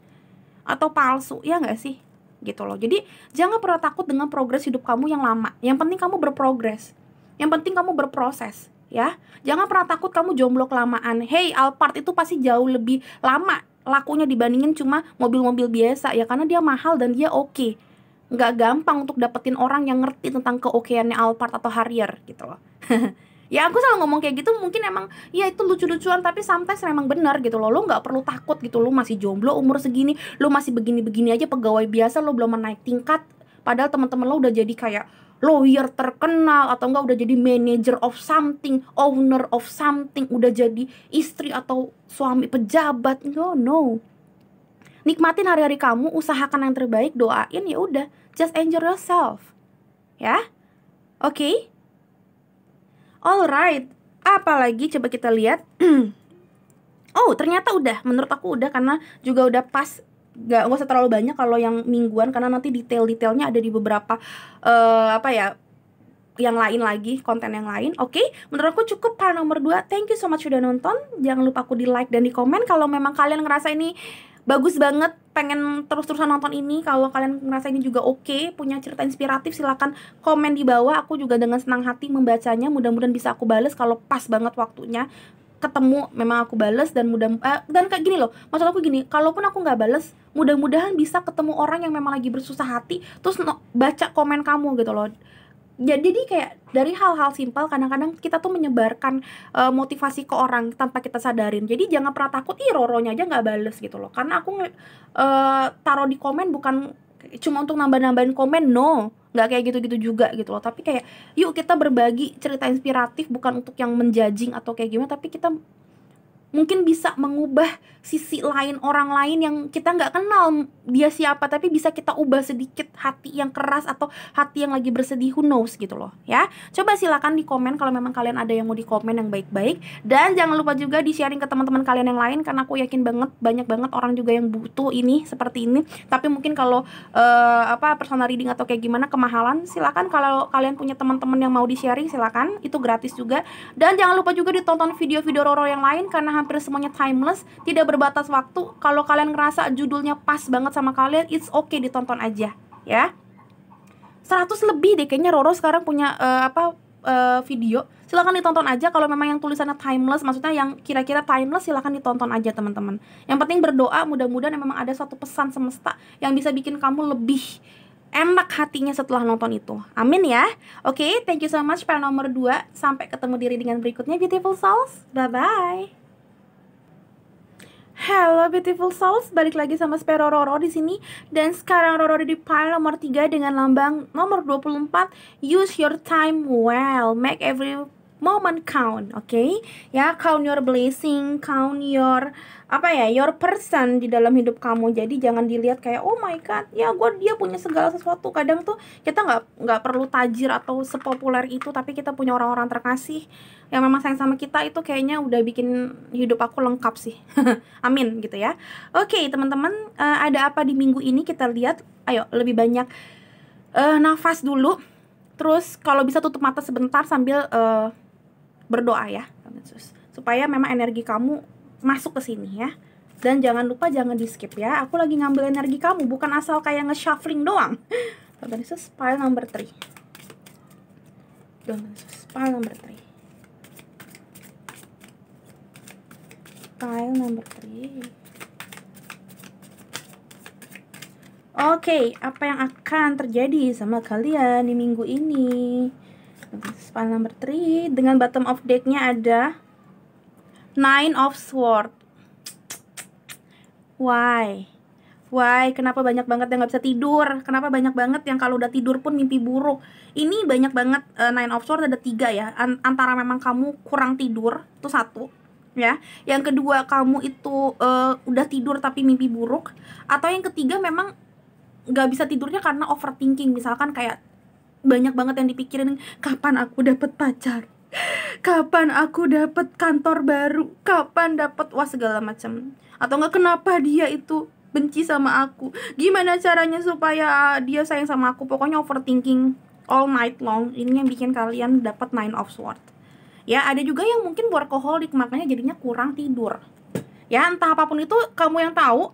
atau palsu, ya nggak sih? Gitu loh. Jadi jangan pernah takut dengan progres hidup kamu yang lama. Yang penting kamu berprogres. Yang penting kamu berproses, ya. Jangan pernah takut kamu jomblo kelamaan. Hey, Alphard itu pasti jauh lebih lama lakunya dibandingin cuma mobil-mobil biasa, ya, karena dia mahal dan dia oke. Nggak gampang untuk dapetin orang yang ngerti tentang keokeannya Alphard atau Harrier gitu loh. Ya aku selalu ngomong kayak gitu, mungkin emang ya itu lucu-lucuan, tapi sometimes memang benar gitu loh. Lo nggak perlu takut gitu, lo masih jomblo umur segini, lo masih begini-begini aja, pegawai biasa, lo belum naik tingkat. Padahal teman-teman lo udah jadi kayak lawyer terkenal, atau enggak udah jadi manager of something, owner of something, udah jadi istri atau suami pejabat. No. Nikmatin hari-hari kamu, usahakan yang terbaik, doain, ya udah, just enjoy yourself. Ya. Oke? Alright, apalagi coba kita lihat. Oh, ternyata udah, menurut aku udah, karena juga udah pas. Gak usah terlalu banyak kalau yang mingguan, karena nanti detail-detailnya ada di beberapa yang lain lagi, konten yang lain. Oke, menurut aku cukup part nomor 2. Thank you so much udah nonton. Jangan lupa aku di like dan di komen kalau memang kalian ngerasa ini bagus banget, pengen terus-terusan nonton ini. Kalau kalian ngerasa ini juga oke, punya cerita inspiratif, silakan komen di bawah. Aku juga dengan senang hati membacanya. Mudah-mudahan bisa aku bales kalau pas banget waktunya ketemu, memang aku bales. Dan dan kayak gini loh, maksud aku gini, kalaupun aku nggak bales, mudah-mudahan bisa ketemu orang yang memang lagi bersusah hati terus baca komen kamu gitu loh. Jadi kayak dari hal-hal simpel kadang-kadang kita tuh menyebarkan motivasi ke orang tanpa kita sadarin. Jadi jangan pernah takut, Roronya aja nggak bales gitu loh. Karena aku taruh di komen bukan cuma untuk nambah-nambahin komen, no, nggak kayak gitu-gitu juga gitu loh. Tapi kayak yuk kita berbagi cerita inspiratif, bukan untuk yang menjudging atau kayak gimana, tapi kita mungkin bisa mengubah sisi lain orang lain yang kita nggak kenal dia siapa, tapi bisa kita ubah sedikit hati yang keras atau hati yang lagi bersedih, who knows gitu loh ya. Coba silakan di komen kalau memang kalian ada yang mau di komen yang baik-baik, dan jangan lupa juga di sharing ke teman-teman kalian yang lain, karena aku yakin banget banyak banget orang juga yang butuh ini seperti ini. Tapi mungkin kalau personal reading atau kayak gimana kemahalan, silakan kalau kalian punya teman-teman yang mau di sharing, silakan, itu gratis juga. Dan jangan lupa juga ditonton video-video Roro yang lain, karena hampir semuanya timeless, tidak berbatas waktu. Kalau kalian ngerasa judulnya pas banget sama kalian, it's okay, ditonton aja ya. 100 lebih deh kayaknya Roro sekarang punya video. Silakan ditonton aja. Kalau memang yang tulisannya timeless, maksudnya yang kira-kira timeless, silakan ditonton aja teman-teman. Yang penting berdoa, mudah-mudahan memang ada suatu pesan semesta yang bisa bikin kamu lebih enak hatinya setelah nonton itu. Amin ya. Oke, thank you so much part nomor 2. Sampai ketemu di readingan berikutnya, beautiful souls. Bye-bye. Hello beautiful souls, balik lagi sama Spero Roro di sini. Dan sekarang Roro di pile nomor 3 dengan lambang nomor 24. Use your time well, make every moment count, okay? Ya, count your blessing, count your your person di dalam hidup kamu. Jadi jangan dilihat kayak oh my god, ya dia punya segala sesuatu. Kadang tuh kita nggak perlu tajir atau sepopuler itu, tapi kita punya orang-orang terkasih yang memang sayang sama kita, itu kayaknya udah bikin hidup aku lengkap sih. Amin gitu ya. Oke teman-teman, ada apa di minggu ini kita lihat. Ayo lebih banyak nafas dulu. Terus kalau bisa tutup mata sebentar sambil berdoa ya, supaya memang energi kamu masuk ke sini ya. Dan jangan lupa jangan di skip ya. Aku lagi ngambil energi kamu, bukan asal kayak nge-shuffling doang. Tuhan Yesus, pile number 3. Tuhan Yesus, pile number 3. Pile number 3. Oke, apa yang akan terjadi sama kalian di minggu ini? Pile number 3 dengan bottom of deck-nya ada 9 of Swords. Why? Why? Kenapa banyak banget yang nggak bisa tidur? Kenapa banyak banget yang kalau udah tidur pun mimpi buruk? Ini banyak banget, Nine of Swords ada 3 ya. Antara memang kamu kurang tidur, itu satu, ya. Yang kedua kamu itu udah tidur tapi mimpi buruk, atau yang ketiga memang nggak bisa tidurnya karena overthinking. Misalkan kayak banyak banget yang dipikirin, kapan aku dapet pacar? Kapan aku dapet kantor baru? Kapan dapet wah segala macam. Atau enggak kenapa dia itu benci sama aku? Gimana caranya supaya dia sayang sama aku? Pokoknya overthinking all night long. Ini yang bikin kalian dapat Nine of Swords. Ya, ada juga yang mungkin workaholic, makanya jadinya kurang tidur. Ya, entah apapun itu kamu yang tahu.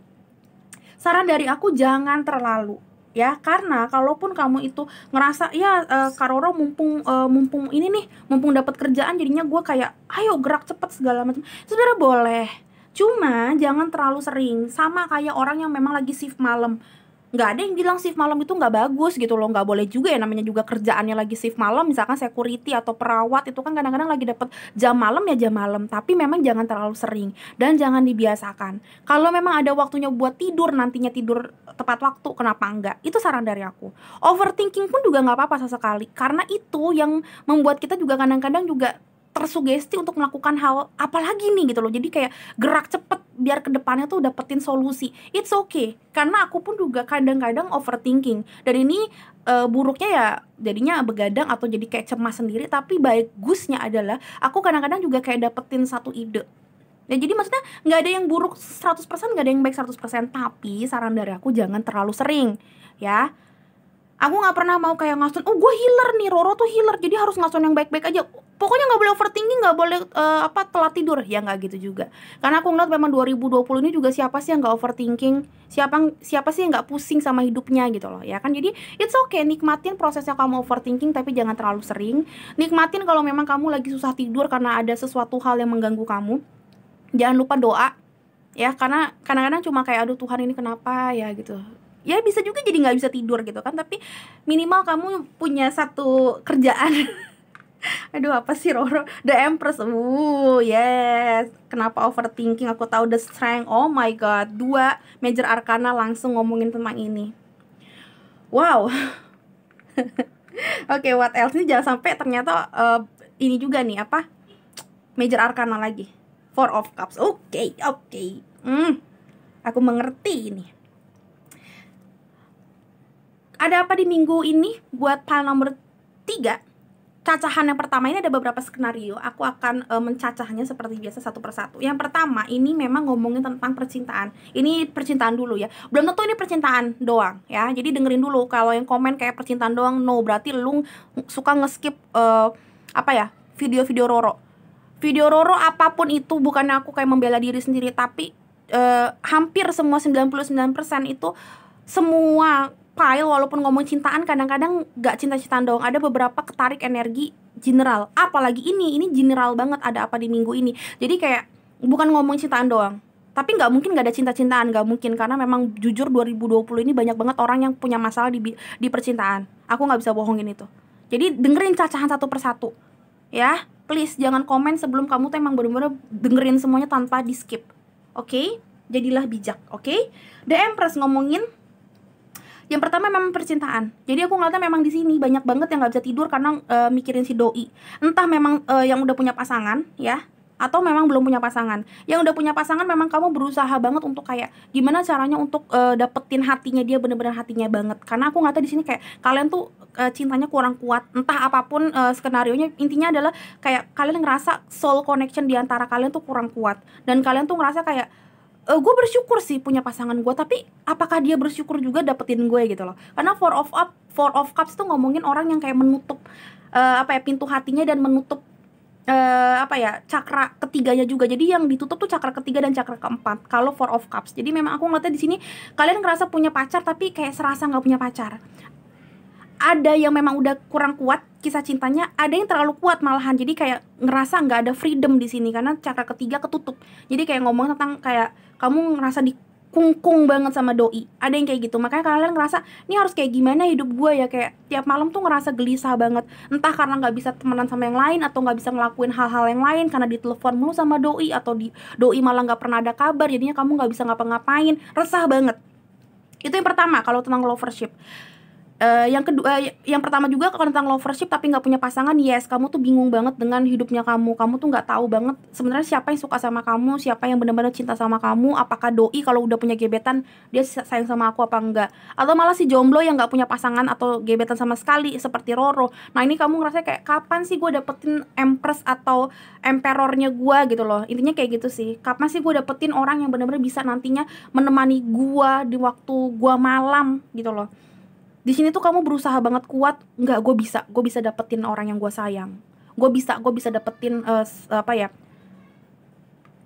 Saran dari aku jangan terlalu, ya, karena kalaupun kamu itu ngerasa ya Kak Roro mumpung ini nih, mumpung dapat kerjaan jadinya gue kayak ayo gerak cepet segala macam, sebenarnya boleh, cuma jangan terlalu sering. Sama kayak orang yang memang lagi shift malam, nggak ada yang bilang shift malam itu nggak bagus gitu loh, nggak boleh juga ya, namanya juga kerjaannya lagi shift malam, misalkan security atau perawat itu kan kadang-kadang lagi dapat jam malam ya jam malam, tapi memang jangan terlalu sering dan jangan dibiasakan. Kalau memang ada waktunya buat tidur, nantinya tidur tepat waktu, kenapa enggak? Itu saran dari aku. Overthinking pun juga nggak apa-apa sesekali, karena itu yang membuat kita juga kadang-kadang juga tersugesti untuk melakukan hal apa lagi nih gitu loh. Jadi kayak gerak cepet biar kedepannya tuh dapetin solusi. It's okay, karena aku pun juga kadang-kadang overthinking. Dan ini buruknya ya jadinya begadang atau jadi kayak cemas sendiri. Tapi bagusnya adalah aku kadang-kadang juga kayak dapetin satu ide. Ya jadi maksudnya nggak ada yang buruk 100%, nggak ada yang baik 100%. Tapi saran dari aku jangan terlalu sering, ya. Aku nggak pernah mau kayak ngasun, oh gue healer nih, Roro tuh healer, jadi harus ngasun yang baik-baik aja. Pokoknya nggak boleh overthinking, nggak boleh telat tidur. Ya nggak gitu juga. Karena aku ngeliat memang 2020 ini juga siapa sih yang nggak overthinking, siapa sih yang nggak pusing sama hidupnya gitu loh, ya kan. Jadi it's okay, nikmatin prosesnya kamu overthinking, tapi jangan terlalu sering. Nikmatin kalau memang kamu lagi susah tidur karena ada sesuatu hal yang mengganggu kamu. Jangan lupa doa, ya, karena kadang-kadang cuma kayak aduh Tuhan ini kenapa ya gitu. Ya bisa juga jadi nggak bisa tidur gitu kan, tapi minimal kamu punya satu kerjaan. Aduh apa sih Roro, The Empress, yes. Kenapa overthinking, aku tahu The Strength, oh my god, 2 Major Arcana langsung ngomongin tentang ini. Wow. Oke, what else nih, jangan sampai ternyata ini juga nih apa, Major Arcana lagi, Four of Cups. Oke. Aku mengerti ini. Ada apa di minggu ini buat pile nomor 3? Cacahan yang pertama ini ada beberapa skenario. Aku akan mencacahnya seperti biasa satu persatu. Yang pertama ini memang ngomongin tentang percintaan. Ini percintaan dulu ya. Belum tentu ini percintaan doang ya. Jadi dengerin dulu. Kalau yang komen kayak percintaan doang, no, berarti lu suka nge-skip video-video Roro. Video Roro apapun itu, bukannya aku kayak membela diri sendiri, tapi hampir semua 99% itu semua pile walaupun ngomong cintaan kadang-kadang gak cinta-cintaan doang, ada beberapa ketarik energi general. Apalagi ini general banget, ada apa di minggu ini. Jadi kayak bukan ngomong cintaan doang, tapi gak mungkin gak ada cinta-cintaan, gak mungkin. Karena memang jujur 2020 ini banyak banget orang yang punya masalah di percintaan. Aku gak bisa bohongin itu. Jadi dengerin cacahan satu persatu, ya. Please jangan komen sebelum kamu tuh emang bener-bener dengerin semuanya tanpa di skip. Oke? Jadilah bijak, oke? The Empress ngomongin yang pertama memang percintaan. Jadi aku ngeliatnya memang di sini banyak banget yang nggak bisa tidur karena mikirin si doi. Entah memang yang udah punya pasangan ya, atau memang belum punya pasangan. Yang udah punya pasangan memang kamu berusaha banget untuk kayak gimana caranya untuk dapetin hatinya dia, bener-bener hatinya banget. Karena aku ngeliatnya di sini kayak kalian tuh cintanya kurang kuat. Entah apapun skenarionya, intinya adalah kayak kalian ngerasa soul connection di antara kalian tuh kurang kuat. Dan kalian tuh ngerasa kayak gue bersyukur sih punya pasangan gue, tapi apakah dia bersyukur juga dapetin gue gitu loh. Karena Four of Cups tuh ngomongin orang yang kayak menutup pintu hatinya dan menutup cakra ketiganya juga. Jadi yang ditutup tuh cakra ketiga dan cakra keempat kalau Four of Cups. Jadi memang aku ngeliatnya di sini kalian ngerasa punya pacar tapi kayak serasa nggak punya pacar. Ada yang memang udah kurang kuat kisah cintanya, ada yang terlalu kuat malahan. Jadi kayak ngerasa nggak ada freedom di sini karena cakra ketiga ketutup. Jadi kayak ngomong tentang kayak kamu ngerasa dikungkung banget sama doi. Ada yang kayak gitu. Makanya kalian ngerasa ini harus kayak gimana hidup gue ya, kayak tiap malam tuh ngerasa gelisah banget. Entah karena nggak bisa temenan sama yang lain atau nggak bisa ngelakuin hal-hal yang lain karena ditelepon mulu sama doi, atau doi malah nggak pernah ada kabar. Jadinya kamu nggak bisa ngapa-ngapain. Resah banget. Itu yang pertama kalau tentang lovership. Yang kedua, yang pertama juga kalau tentang lovership tapi nggak punya pasangan, yes, kamu tuh bingung banget dengan hidupnya kamu. Kamu tuh nggak tahu banget sebenarnya siapa yang suka sama kamu, siapa yang benar-benar cinta sama kamu. Apakah doi kalau udah punya gebetan dia sayang sama aku apa enggak? Atau malah si jomblo yang nggak punya pasangan atau gebetan sama sekali seperti Roro. Nah ini kamu ngerasa kayak kapan sih gue dapetin empress atau emperornya gue gitu loh. Intinya kayak gitu sih. Kapan sih gue dapetin orang yang benar-benar bisa nantinya menemani gue di waktu gue malam gitu loh. Di sini tuh kamu berusaha banget kuat, nggak, gue bisa dapetin orang yang gue sayang, gue bisa dapetin apa ya,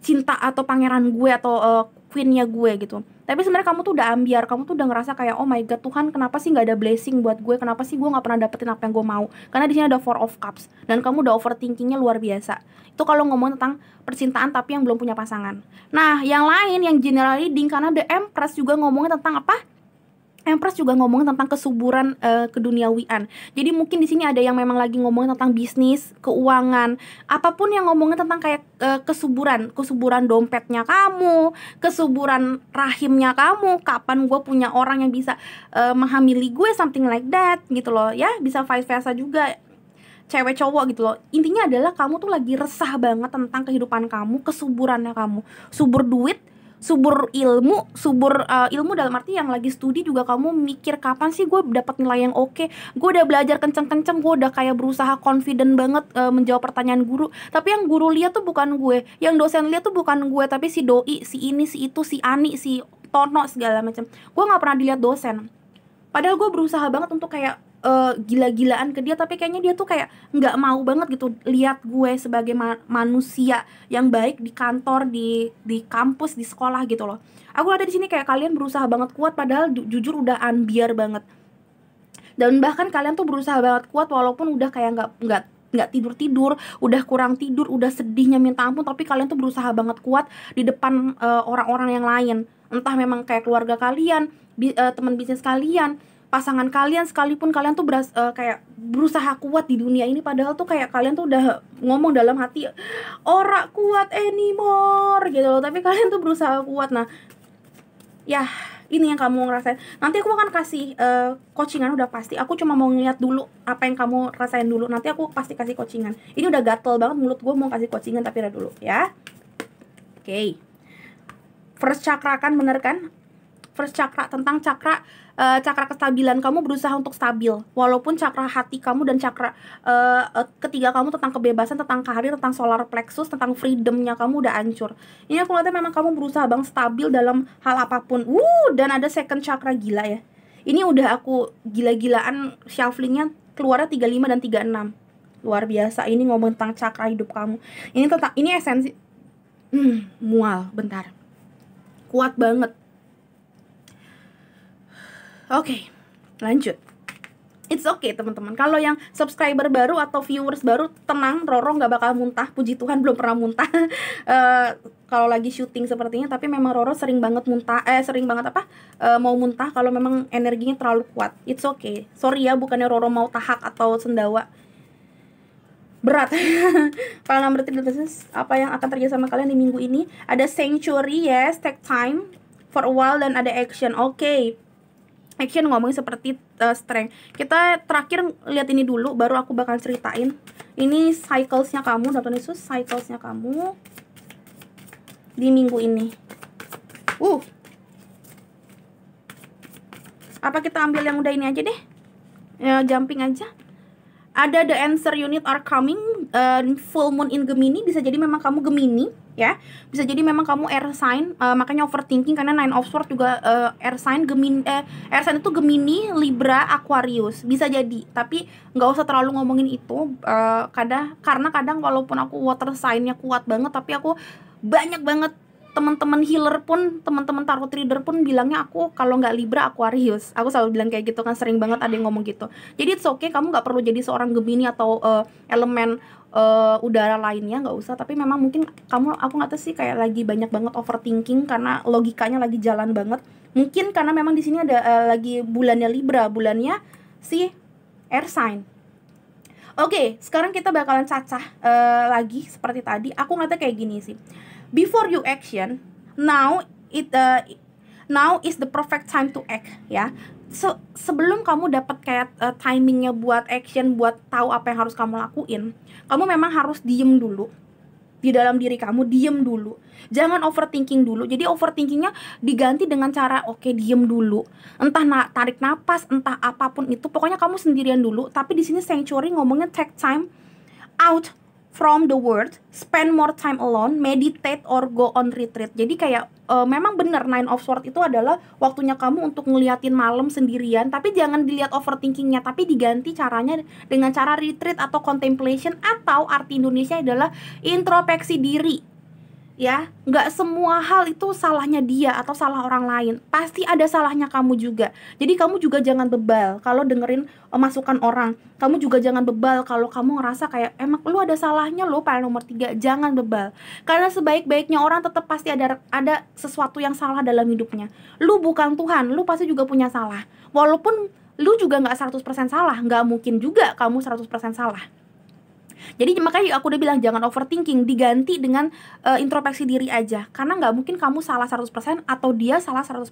cinta atau pangeran gue atau queennya gue gitu. Tapi sebenarnya kamu tuh udah ambiar, kamu tuh udah ngerasa kayak oh my god Tuhan, kenapa sih nggak ada blessing buat gue, kenapa sih gue nggak pernah dapetin apa yang gue mau, karena di sini ada Four of Cups dan kamu udah overthinkingnya luar biasa. Itu kalau ngomong tentang percintaan tapi yang belum punya pasangan. Nah yang lain yang general reading, karena The Empress juga ngomongin tentang apa, Empress juga ngomongin tentang kesuburan keduniawian. Jadi mungkin di sini ada yang memang lagi ngomongin tentang bisnis, keuangan, apapun yang ngomongin tentang kayak kesuburan dompetnya kamu, kesuburan rahimnya kamu. Kapan gue punya orang yang bisa menghamili gue, something like that gitu loh ya. Bisa vice versa juga, cewek cowok gitu loh. Intinya adalah kamu tuh lagi resah banget tentang kehidupan kamu, kesuburannya kamu, subur duit, subur ilmu, subur ilmu dalam arti yang lagi studi juga kamu mikir kapan sih gue dapat nilai yang oke. Gue udah belajar kenceng-kenceng, gue udah kayak berusaha confident banget menjawab pertanyaan guru, tapi yang guru lihat tuh bukan gue, yang dosen lihat tuh bukan gue, tapi si doi, si ini, si itu, si Ani, si Tono segala macam. Gue nggak pernah dilihat dosen. Padahal gue berusaha banget untuk kayak gila-gilaan ke dia, tapi kayaknya dia tuh kayak nggak mau banget gitu lihat gue sebagai manusia yang baik di kantor, di kampus, di sekolah gitu loh. Aku ada di sini kayak kalian berusaha banget kuat, padahal jujur udah ambiar banget. Dan bahkan kalian tuh berusaha banget kuat walaupun udah kayak nggak tidur, udah kurang tidur, udah sedihnya minta ampun, tapi kalian tuh berusaha banget kuat di depan orang-orang yang lain. Entah memang kayak keluarga kalian, teman bisnis kalian, pasangan kalian sekalipun, kalian tuh kayak berusaha kuat di dunia ini, padahal tuh kayak kalian tuh udah ngomong dalam hati ora kuat anymore gitu loh, tapi kalian tuh berusaha kuat. Nah ya ini yang kamu ngerasain. Nanti aku akan kasih coachingan udah pasti. Aku cuma mau ngeliat dulu apa yang kamu rasain dulu, nanti aku pasti kasih coachingan. Ini udah gatel banget mulut gue mau kasih coachingan, tapi udah dulu ya. Oke. First chakra kan, bener kan? First chakra tentang cakra kestabilan. Kamu berusaha untuk stabil walaupun cakra hati kamu dan cakra ketiga kamu tentang kebebasan, tentang karir, tentang solar plexus, tentang freedomnya kamu udah hancur. Ini aku lihatnya memang kamu berusaha bang stabil dalam hal apapun. Dan ada second chakra gila ya. Ini udah aku gila-gilaan shufflingnya, keluarnya 35 dan 36. Luar biasa. Ini ngomong tentang cakra hidup kamu. Ini esensi mual bentar. Kuat banget. Oke, lanjut. It's okay teman-teman. Kalau yang subscriber baru atau viewers baru, tenang, Roro nggak bakal muntah. Puji Tuhan belum pernah muntah kalau lagi syuting sepertinya. Tapi memang Roro sering banget muntah, mau muntah kalau memang energinya terlalu kuat. It's okay. Sorry ya, bukannya Roro mau tahak atau sendawa. Berat. Kalau number 3, apa yang akan terjadi sama kalian di minggu ini? Ada sanctuary, yes, take time for a while, dan ada action. Oke. Action ngomongin seperti strength. Kita terakhir lihat ini dulu, baru aku bakal ceritain. Ini cyclesnya kamu, Tuhan Yesus, cyclesnya kamu di minggu ini. Apa kita ambil yang udah ini aja deh? Ya, jumping aja. Ada the answer unit are coming, full moon in Gemini, bisa jadi memang kamu Gemini ya, bisa jadi memang kamu air sign, makanya overthinking karena Nine of Swords juga air sign. Air sign itu Gemini, Libra, Aquarius, bisa jadi, tapi nggak usah terlalu ngomongin itu, karena kadang walaupun aku water sign-nya kuat banget, tapi aku banyak banget teman-teman healer pun, teman-teman tarot reader pun bilangnya aku kalau nggak Libra Aquarius. Aku selalu bilang kayak gitu kan, sering banget ada yang ngomong gitu. Jadi it's okay, kamu nggak perlu jadi seorang Gemini atau elemen udara lainnya, nggak usah. Tapi memang mungkin aku nggak tahu sih, kayak lagi banyak banget overthinking karena logikanya lagi jalan banget. Mungkin karena memang di sini ada lagi bulannya Libra, bulannya si air sign. Oke, sekarang kita bakalan cacah lagi seperti tadi. Aku ngeliatnya kayak gini sih. Before you action, now now is the perfect time to act ya. Sebelum kamu dapat kayak timingnya buat action, buat tahu apa yang harus kamu lakuin, kamu memang harus diem dulu di dalam diri kamu, diem dulu, jangan overthinking dulu. Jadi overthinkingnya diganti dengan cara oke, diem dulu, entah tarik napas, entah apapun itu, pokoknya kamu sendirian dulu. Tapi di sini Sanctuary ngomongnya take time out from the world, spend more time alone, meditate or go on retreat. Jadi kayak memang bener Nine of Swords itu adalah waktunya kamu untuk ngeliatin malam sendirian, tapi jangan dilihat overthinkingnya, tapi diganti caranya dengan cara retreat atau contemplation, atau arti Indonesia adalah introspeksi diri. Ya, nggak semua hal itu salahnya dia atau salah orang lain, pasti ada salahnya kamu juga. Jadi kamu juga jangan bebal kalau dengerin masukan orang. Kamu juga jangan bebal kalau kamu ngerasa kayak emang lu ada salahnya lo, paling nomor 3. Jangan bebal, karena sebaik-baiknya orang tetap pasti ada sesuatu yang salah dalam hidupnya. Lu bukan Tuhan, lu pasti juga punya salah. Walaupun lu juga nggak 100% salah, nggak mungkin juga kamu 100% salah. Jadi makanya aku udah bilang jangan overthinking, diganti dengan introspeksi diri aja. Karena nggak mungkin kamu salah 100% atau dia salah 100%.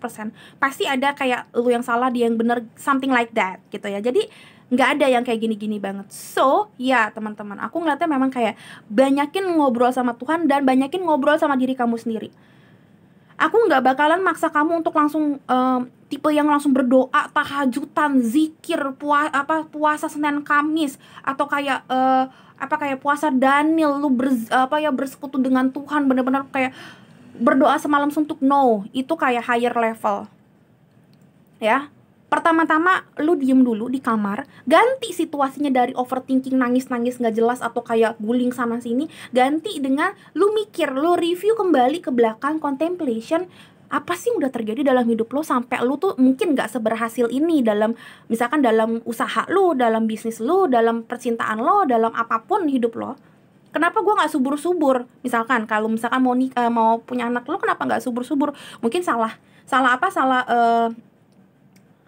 Pasti ada kayak lu yang salah, dia yang bener, something like that gitu ya. Jadi nggak ada yang kayak gini-gini banget. So ya teman-teman, aku ngeliatnya memang kayak banyakin ngobrol sama Tuhan dan banyakin ngobrol sama diri kamu sendiri. Aku nggak bakalan maksa kamu untuk langsung tipe yang langsung berdoa, tahajudan, zikir, puasa Senin Kamis, atau kayak kayak puasa Daniel, lu bersekutu dengan Tuhan, bener-bener kayak berdoa semalam suntuk. No, itu kayak higher level ya. Pertama-tama lu diem dulu di kamar, ganti situasinya dari overthinking, nangis-nangis gak jelas atau kayak guling sana sini, ganti dengan lu mikir, lu review kembali ke belakang, contemplation, apa sih udah terjadi dalam hidup lo sampai lo tuh mungkin gak seberhasil ini dalam, misalkan dalam usaha lo, dalam bisnis lo, dalam percintaan lo, dalam apapun hidup lo. Kenapa gue gak subur-subur? Misalkan kalau misalkan mau punya anak, lo kenapa gak subur-subur? Mungkin salah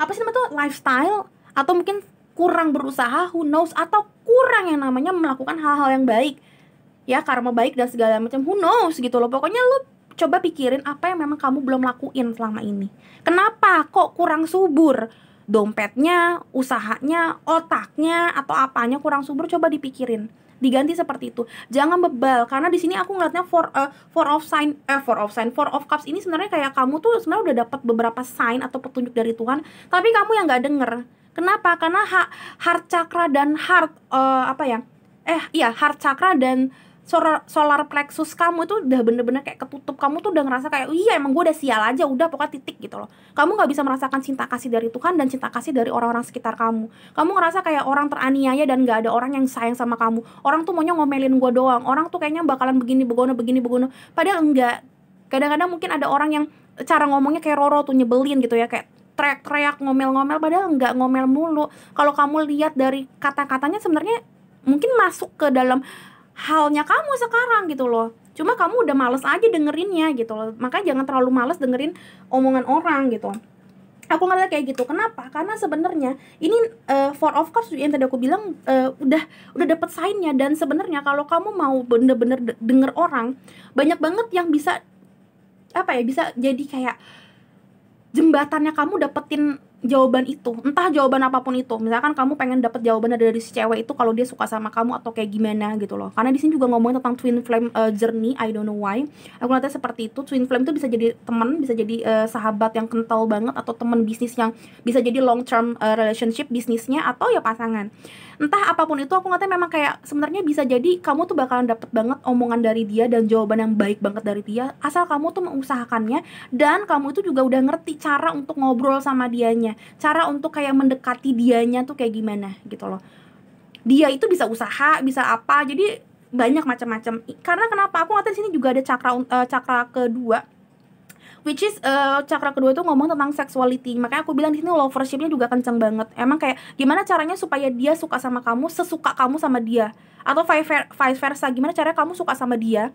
apa sih namanya tuh, lifestyle, atau mungkin kurang berusaha, who knows, atau kurang yang namanya melakukan hal-hal yang baik ya, karma baik dan segala macam, who knows gitu loh. Pokoknya lo coba pikirin apa yang memang kamu belum lakuin selama ini. Kenapa kok kurang subur? Dompetnya, usahanya, otaknya, atau apanya kurang subur, coba dipikirin. Diganti seperti itu. Jangan bebal, karena di sini aku ngeliatnya four of cups ini sebenarnya kayak kamu tuh sebenarnya udah dapat beberapa sign atau petunjuk dari Tuhan, tapi kamu yang nggak denger. Kenapa? Karena heart chakra dan heart heart chakra dan solar plexus kamu itu udah bener-bener kayak ketutup. Kamu tuh udah ngerasa kayak iya emang gue udah sial aja, udah pokoknya titik gitu loh. Kamu gak bisa merasakan cinta kasih dari Tuhan dan cinta kasih dari orang-orang sekitar kamu. Kamu ngerasa kayak orang teraniaya dan gak ada orang yang sayang sama kamu. Orang tuh maunya ngomelin gue doang, orang tuh kayaknya bakalan begini begono. Padahal enggak. Kadang-kadang mungkin ada orang yang cara ngomongnya kayak Roro tuh, nyebelin gitu ya, kayak teriak-teriak, ngomel-ngomel, padahal enggak ngomel mulu. Kalau kamu lihat dari kata-katanya sebenarnya mungkin masuk ke dalam halnya kamu sekarang gitu loh. Cuma kamu udah males aja dengerinnya gitu loh. Makanya jangan terlalu males dengerin omongan orang gitu. Aku ngerasa kayak gitu. Kenapa? Karena sebenarnya ini Four of Cups yang tadi aku bilang udah dapet sign-nya. Dan sebenarnya kalau kamu mau bener-bener denger orang, banyak banget yang bisa bisa jadi kayak jembatannya kamu dapetin jawaban itu, entah jawaban apapun itu. Misalkan kamu pengen dapet jawabannya dari si cewek itu kalau dia suka sama kamu atau kayak gimana gitu loh. Karena di sini juga ngomongin tentang twin flame journey, I don't know why. Aku ngeliatnya seperti itu. Twin flame itu bisa jadi teman, bisa jadi sahabat yang kental banget, atau teman bisnis yang bisa jadi long term relationship bisnisnya, atau ya pasangan. Entah apapun itu, aku ngeliatnya memang kayak sebenarnya bisa jadi kamu tuh bakalan dapet banget omongan dari dia dan jawaban yang baik banget dari dia, asal kamu tuh mengusahakannya dan kamu itu juga udah ngerti cara untuk ngobrol sama dianya, cara untuk kayak mendekati dianya tuh kayak gimana gitu loh. Dia itu bisa usaha, bisa apa, jadi banyak macam-macam. Karena kenapa? Aku ngeliatnya di sini juga ada cakra kedua, which is cakra kedua itu ngomong tentang sexuality. Makanya aku bilang di sini lovership-nya juga kenceng banget. Emang kayak gimana caranya supaya dia suka sama kamu sesuka kamu sama dia, atau vice versa, gimana caranya kamu suka sama dia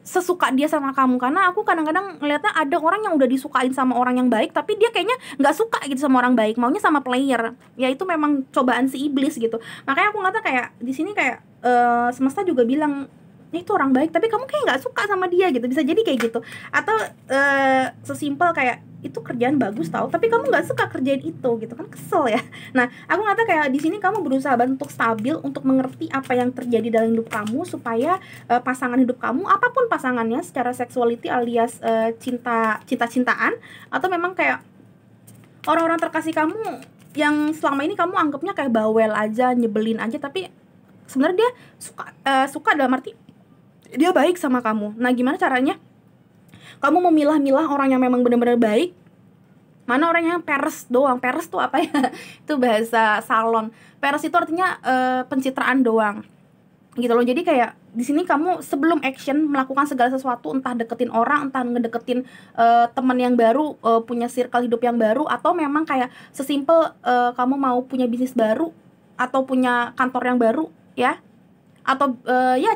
sesuka dia sama kamu. Karena aku kadang-kadang ngeliatnya ada orang yang udah disukain sama orang yang baik, tapi dia kayaknya nggak suka gitu sama orang baik, maunya sama player. Ya itu memang cobaan si iblis gitu. Makanya aku ngeliatnya kayak di sini kayak semesta juga bilang itu orang baik, tapi kamu kayak nggak suka sama dia gitu. Bisa jadi kayak gitu. Atau sesimpel kayak itu kerjaan bagus tau, tapi kamu nggak suka kerjain itu gitu kan, kesel ya. Nah, aku ngata kayak di sini kamu berusaha banget untuk stabil, untuk mengerti apa yang terjadi dalam hidup kamu, supaya pasangan hidup kamu, apapun pasangannya, secara sexuality alias cinta-cintaan, atau memang kayak orang-orang terkasih kamu yang selama ini kamu anggapnya kayak bawel aja, nyebelin aja, tapi sebenarnya dia suka dalam arti dia baik sama kamu. Nah, gimana caranya kamu memilah-milah orang yang memang benar-benar baik, mana orang yang peres doang. Peres tuh apa ya? Itu bahasa salon. Peres itu artinya pencitraan doang gitu loh. Jadi kayak di sini kamu sebelum action melakukan segala sesuatu, entah deketin orang, entah ngedeketin teman yang baru, punya circle hidup yang baru, atau memang kayak sesimpel kamu mau punya bisnis baru atau punya kantor yang baru ya, atau ya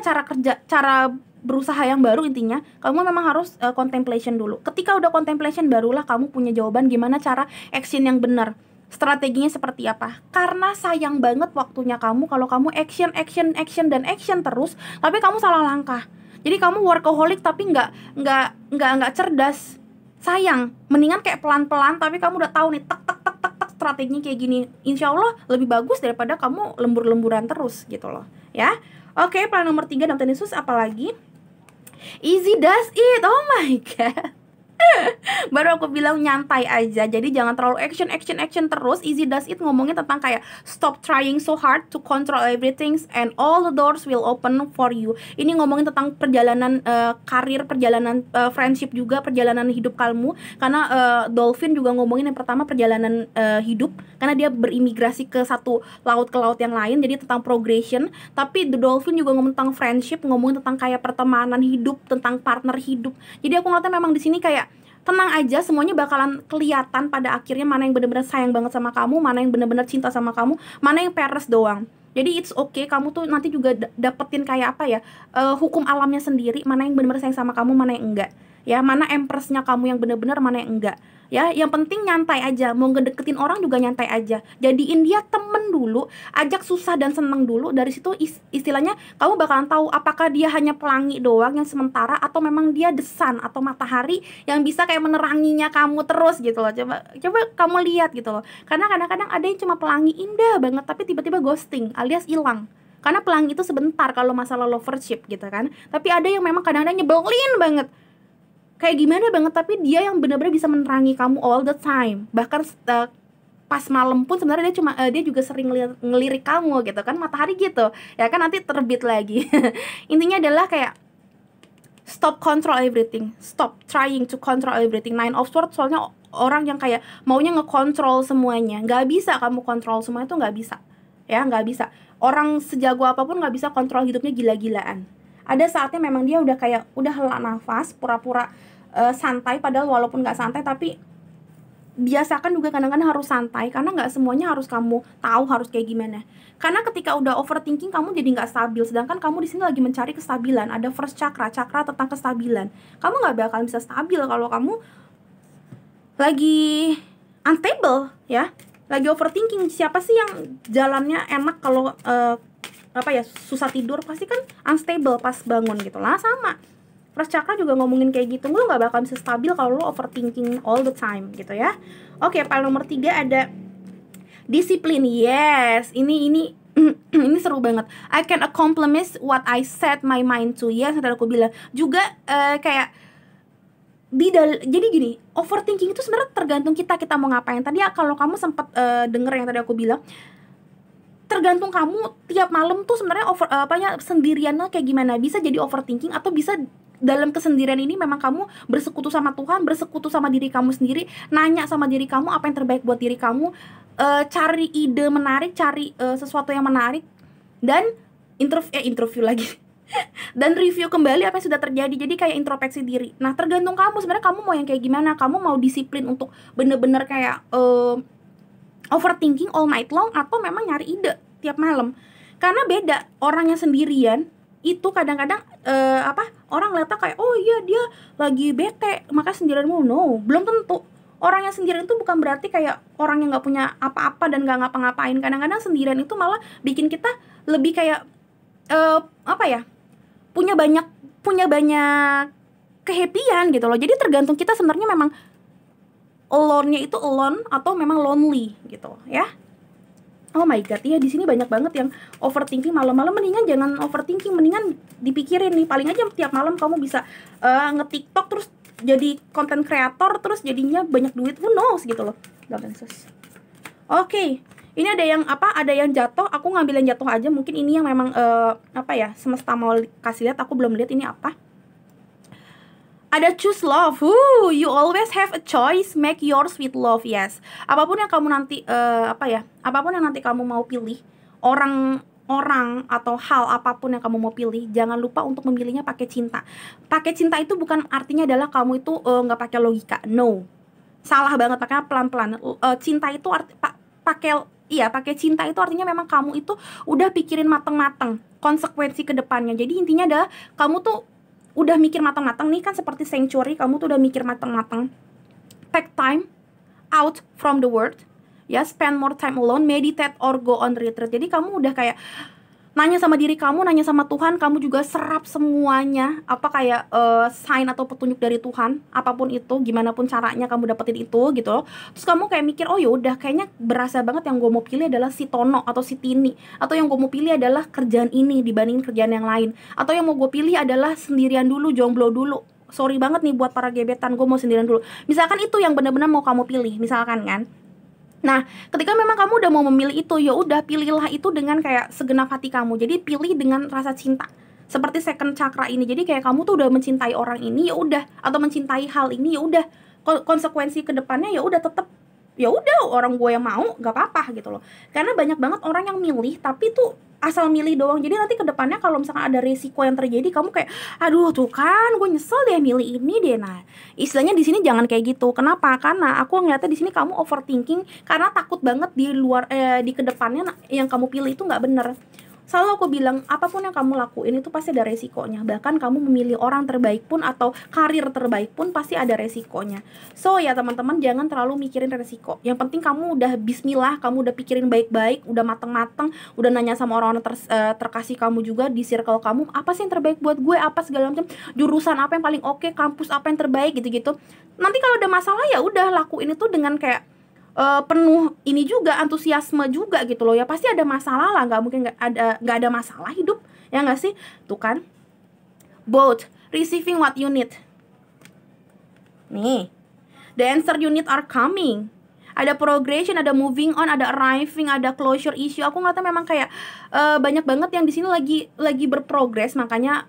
cara berusaha yang baru, intinya kamu memang harus contemplation dulu. Ketika udah contemplation, barulah kamu punya jawaban gimana cara action yang benar, strateginya seperti apa. Karena sayang banget waktunya kamu kalau kamu action terus, tapi kamu salah langkah. Jadi kamu workaholic tapi nggak cerdas. Sayang, mendingan kayak pelan-pelan tapi kamu udah tahu nih tak strateginya kayak gini. Insya Allah lebih bagus daripada kamu lembur-lemburan terus gitu loh ya. Oke, plan nomor 3 dalam Ten Yesus apalagi? Easy does it. Oh my god. Baru aku bilang nyantai aja. Jadi jangan terlalu action terus. Easy does it ngomongin tentang kayak stop trying so hard to control everything and all the doors will open for you. Ini ngomongin tentang perjalanan karir, perjalanan friendship juga, perjalanan hidup kamu. Karena Dolphin juga ngomongin yang pertama perjalanan hidup, karena dia berimigrasi ke satu laut ke laut yang lain, jadi tentang progression. Tapi The Dolphin juga ngomong tentang friendship, ngomongin tentang kayak pertemanan hidup, tentang partner hidup. Jadi aku ngeliatnya memang di sini kayak tenang aja, semuanya bakalan kelihatan pada akhirnya mana yang benar-benar sayang banget sama kamu, mana yang benar-benar cinta sama kamu, mana yang peres doang. Jadi it's okay, kamu tuh nanti juga dapetin kayak apa ya, hukum alamnya sendiri, mana yang benar-benar sayang sama kamu, mana yang enggak. Ya, mana empressnya kamu yang benar-benar, mana yang enggak. Ya, yang penting nyantai aja, mau ngedeketin orang juga nyantai aja. Jadiin dia temen dulu, ajak susah dan seneng dulu. Dari situ istilahnya kamu bakalan tahu apakah dia hanya pelangi doang yang sementara, atau memang dia the sun atau matahari yang bisa kayak meneranginya kamu terus gitu loh. Coba kamu lihat gitu loh. Karena kadang-kadang ada yang cuma pelangi indah banget tapi tiba-tiba ghosting alias hilang. Karena pelangi itu sebentar kalau masalah lovership gitu kan. Tapi ada yang memang kadang-kadang nyebelin banget, kayak gimana banget, tapi dia yang benar-benar bisa menerangi kamu all the time. Bahkan pas malam pun sebenarnya dia juga sering ngelirik kamu gitu kan, matahari gitu ya kan, nanti terbit lagi. Intinya adalah kayak stop control everything, stop trying to control everything. Nine of Swords soalnya orang yang kayak maunya ngekontrol semuanya. Nggak bisa kamu kontrol semuanya, tuh nggak bisa ya, nggak bisa. Orang sejago apapun nggak bisa kontrol hidupnya gila-gilaan. Ada saatnya memang dia udah kayak udah hela nafas, pura-pura santai, padahal walaupun nggak santai, tapi biasakan juga kadang-kadang harus santai, karena nggak semuanya harus kamu tahu harus kayak gimana. Karena ketika udah overthinking kamu jadi nggak stabil, sedangkan kamu di sini lagi mencari kestabilan. Ada first chakra tentang kestabilan. Kamu nggak bakal bisa stabil kalau kamu lagi unstable ya, lagi overthinking. Siapa sih yang jalannya enak kalau susah tidur? Pasti kan unstable pas bangun gitu lah. Sama First Chakra juga ngomongin kayak gitu, lo gak bakal bisa stabil kalau lo overthinking all the time gitu ya. Oke, plan nomor 3 ada disiplin. Yes, ini ini seru banget. I can accomplish what I set my mind to. Yes, tadi aku bilang juga kayak jadi gini, overthinking itu sebenarnya tergantung kita mau ngapain. Tadi kalau kamu sempat denger yang tadi aku bilang, tergantung kamu tiap malam tuh sebenarnya sendiriannya kayak gimana. Bisa jadi overthinking, atau bisa dalam kesendirian ini memang kamu bersekutu sama Tuhan, bersekutu sama diri kamu sendiri, nanya sama diri kamu apa yang terbaik buat diri kamu, cari ide menarik, cari sesuatu yang menarik, dan interview lagi dan review kembali apa yang sudah terjadi. Jadi kayak introspeksi diri. Nah, tergantung kamu sebenarnya, kamu mau yang kayak gimana. Kamu mau disiplin untuk bener-bener kayak overthinking all night long, atau memang nyari ide tiap malam. Karena beda, orang yang sendirian itu kadang-kadang orang ngeliatnya kayak, oh iya dia lagi bete maka sendirian mulu. No, belum tentu. Orang yang sendirian itu bukan berarti kayak orang yang nggak punya apa-apa dan nggak ngapa-ngapain. Kadang-kadang sendirian itu malah bikin kita lebih kayak punya banyak kehappyan gitu loh. Jadi tergantung kita sebenarnya memang alone-nya itu alone atau memang lonely gitu ya. Oh my god, ya di sini banyak banget yang overthinking malam-malam. Mendingan jangan overthinking, mendingan dipikirin nih. Paling aja tiap malam kamu bisa nge-TikTok terus jadi content creator, terus jadinya banyak duit, who knows gitu loh. Oke. Ini ada yang apa? Ada yang jatuh. Aku ngambil yang jatuh aja. Mungkin ini yang memang apa ya? Semesta mau kasih lihat. Aku belum lihat ini apa. Ada choose love. You always have a choice. Make yours with love. Yes. Apapun yang kamu nanti apa ya? Apapun yang nanti kamu mau pilih, orang atau hal apapun yang kamu mau pilih, jangan lupa untuk memilihnya pakai cinta. Pakai cinta itu bukan artinya adalah kamu itu nggak pakai logika. No. Salah banget, makanya pelan-pelan. Cinta itu pakai cinta itu artinya memang kamu itu udah pikirin mateng-mateng konsekuensi ke depannya. Jadi intinya adalah kamu tuh udah mikir matang-matang nih, kan seperti sanctuary, kamu tuh udah mikir matang-matang. Take time out from the world, ya, spend more time alone, meditate or go on retreat. Jadi kamu udah kayak nanya sama diri kamu, nanya sama Tuhan, kamu juga serap semuanya, apa kayak sign atau petunjuk dari Tuhan, apapun itu, gimana pun caranya kamu dapetin itu gitu loh. Terus kamu kayak mikir, oh yaudah kayaknya berasa banget yang gue mau pilih adalah si Tono atau si Tini, atau yang gue mau pilih adalah kerjaan ini dibandingin kerjaan yang lain, atau yang mau gue pilih adalah sendirian dulu, jomblo dulu. Sorry banget nih buat para gebetan, gue mau sendirian dulu. Misalkan itu yang benar-benar mau kamu pilih, misalkan kan. Nah, ketika memang kamu udah mau memilih itu, ya udah pilihlah itu dengan kayak segenap hati kamu. Jadi pilih dengan rasa cinta. Seperti second chakra ini. Jadi kayak kamu tuh udah mencintai orang ini, ya udah, atau mencintai hal ini, ya udah. Konsekuensi ke depannya ya udah tetap, ya udah, orang gue yang mau, gak apa-apa gitu loh. Karena banyak banget orang yang milih tapi tuh asal milih doang. Jadi nanti ke depannya kalau misalkan ada resiko yang terjadi, kamu kayak, aduh tuh kan gue nyesel deh milih ini deh. Nah, istilahnya di sini jangan kayak gitu. Kenapa? Karena aku ngeliatnya di sini kamu overthinking karena takut banget di luar di kedepannya yang kamu pilih itu nggak bener. Selalu aku bilang, apapun yang kamu lakuin itu pasti ada resikonya. Bahkan kamu memilih orang terbaik pun atau karir terbaik pun pasti ada resikonya. So ya teman-teman, jangan terlalu mikirin resiko. Yang penting kamu udah bismillah, kamu udah pikirin baik-baik, udah mateng-mateng, udah nanya sama orang-orang terkasih kamu juga di circle kamu, apa sih yang terbaik buat gue, apa segala macam, jurusan apa yang paling oke, kampus apa yang terbaik gitu-gitu. Nanti kalau ada masalah ya udah lakuin itu dengan kayak penuh ini juga, antusiasme juga gitu loh. Ya pasti ada masalah lah, nggak mungkin nggak ada masalah hidup, ya nggak sih? Tuh kan, both receiving what you need. Nih, the answer you need are coming. Ada progression, ada moving on, ada arriving, ada closure issue. Aku ngeliatnya memang kayak banyak banget yang di sini lagi berprogres. Makanya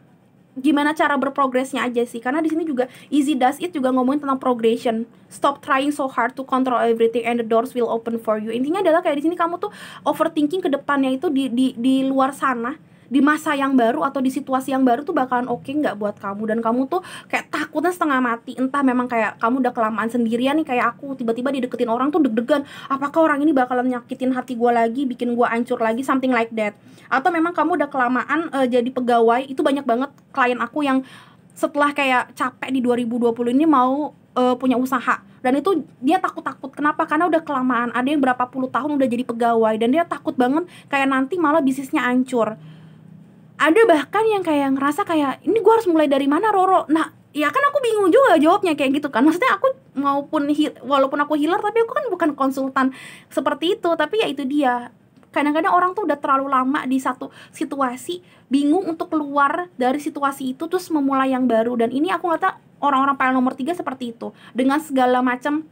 gimana cara berprogresnya aja sih, karena di sini juga Easy Does It juga ngomongin tentang progression. Stop trying so hard to control everything and the doors will open for you. Intinya adalah kayak di sini kamu tuh overthinking ke depannya itu di luar sana, di masa yang baru atau di situasi yang baru tuh bakalan oke nggak buat kamu, dan kamu tuh kayak takutnya setengah mati. Entah memang kayak kamu udah kelamaan sendirian nih kayak aku, tiba-tiba dideketin orang tuh deg-degan, apakah orang ini bakalan nyakitin hati gue lagi, bikin gue hancur lagi, something like that. Atau memang kamu udah kelamaan jadi pegawai. Itu banyak banget klien aku yang setelah kayak capek di 2020 ini mau punya usaha, dan itu dia takut-takut. Kenapa? Karena udah kelamaan, ada yang berapa puluh tahun udah jadi pegawai dan dia takut banget kayak nanti malah bisnisnya hancur. Ada bahkan yang kayak ngerasa kayak, ini gue harus mulai dari mana, Roro? Nah, ya kan aku bingung juga jawabnya kayak gitu kan. Maksudnya aku walaupun aku healer, tapi aku kan bukan konsultan seperti itu. Tapi ya itu dia, kadang-kadang orang tuh udah terlalu lama di satu situasi, bingung untuk keluar dari situasi itu terus memulai yang baru. Dan ini aku ngata orang-orang panel nomor 3 seperti itu, dengan segala macam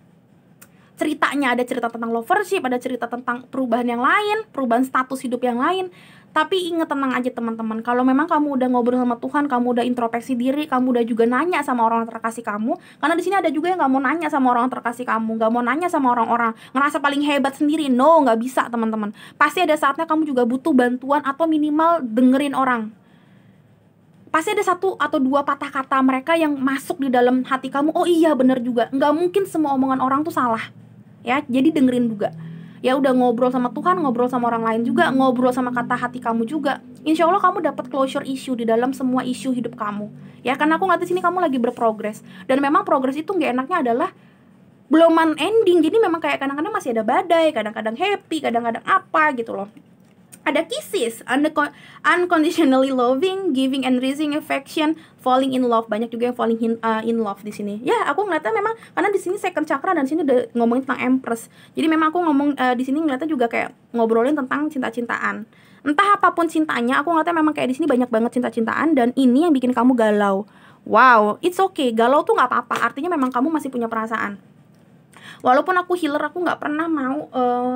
ceritanya. Ada cerita tentang lovership, ada cerita tentang perubahan yang lain, perubahan status hidup yang lain. Tapi ingat, tenang aja teman-teman, kalau memang kamu udah ngobrol sama Tuhan, kamu udah introspeksi diri, kamu udah juga nanya sama orang terkasih kamu. Karena di sini ada juga yang nggak mau nanya sama orang terkasih kamu, nggak mau nanya sama orang-orang, ngerasa paling hebat sendiri. No, nggak bisa teman-teman. Pasti ada saatnya kamu juga butuh bantuan atau minimal dengerin orang. Pasti ada 1 atau 2 patah kata mereka yang masuk di dalam hati kamu. Oh iya bener juga, nggak mungkin semua omongan orang tuh salah, ya. Jadi dengerin juga. Ya udah, ngobrol sama Tuhan, ngobrol sama orang lain juga, ngobrol sama kata hati kamu juga. Insya Allah kamu dapat closure issue di dalam semua isu hidup kamu. Ya, karena aku ngeliat di sini kamu lagi berprogres. Dan memang progres itu nggak enaknya adalah belum ending. Jadi memang kayak kadang-kadang masih ada badai, kadang-kadang happy, kadang-kadang apa gitu loh. Ada kisses, unconditionally loving, giving and receiving affection, falling in love. Banyak juga yang falling in love di sini. Ya, aku ngeliatnya memang karena di sini second chakra dan sini udah ngomongin tentang Empress. Jadi memang aku ngomong di sini ngeliatnya juga kayak ngobrolin tentang cinta-cintaan. Entah apapun cintanya, aku ngeliatnya memang kayak di sini banyak banget cinta-cintaan dan ini yang bikin kamu galau. Wow, it's okay. Galau tuh nggak apa-apa. Artinya memang kamu masih punya perasaan. Walaupun aku healer, aku nggak pernah mau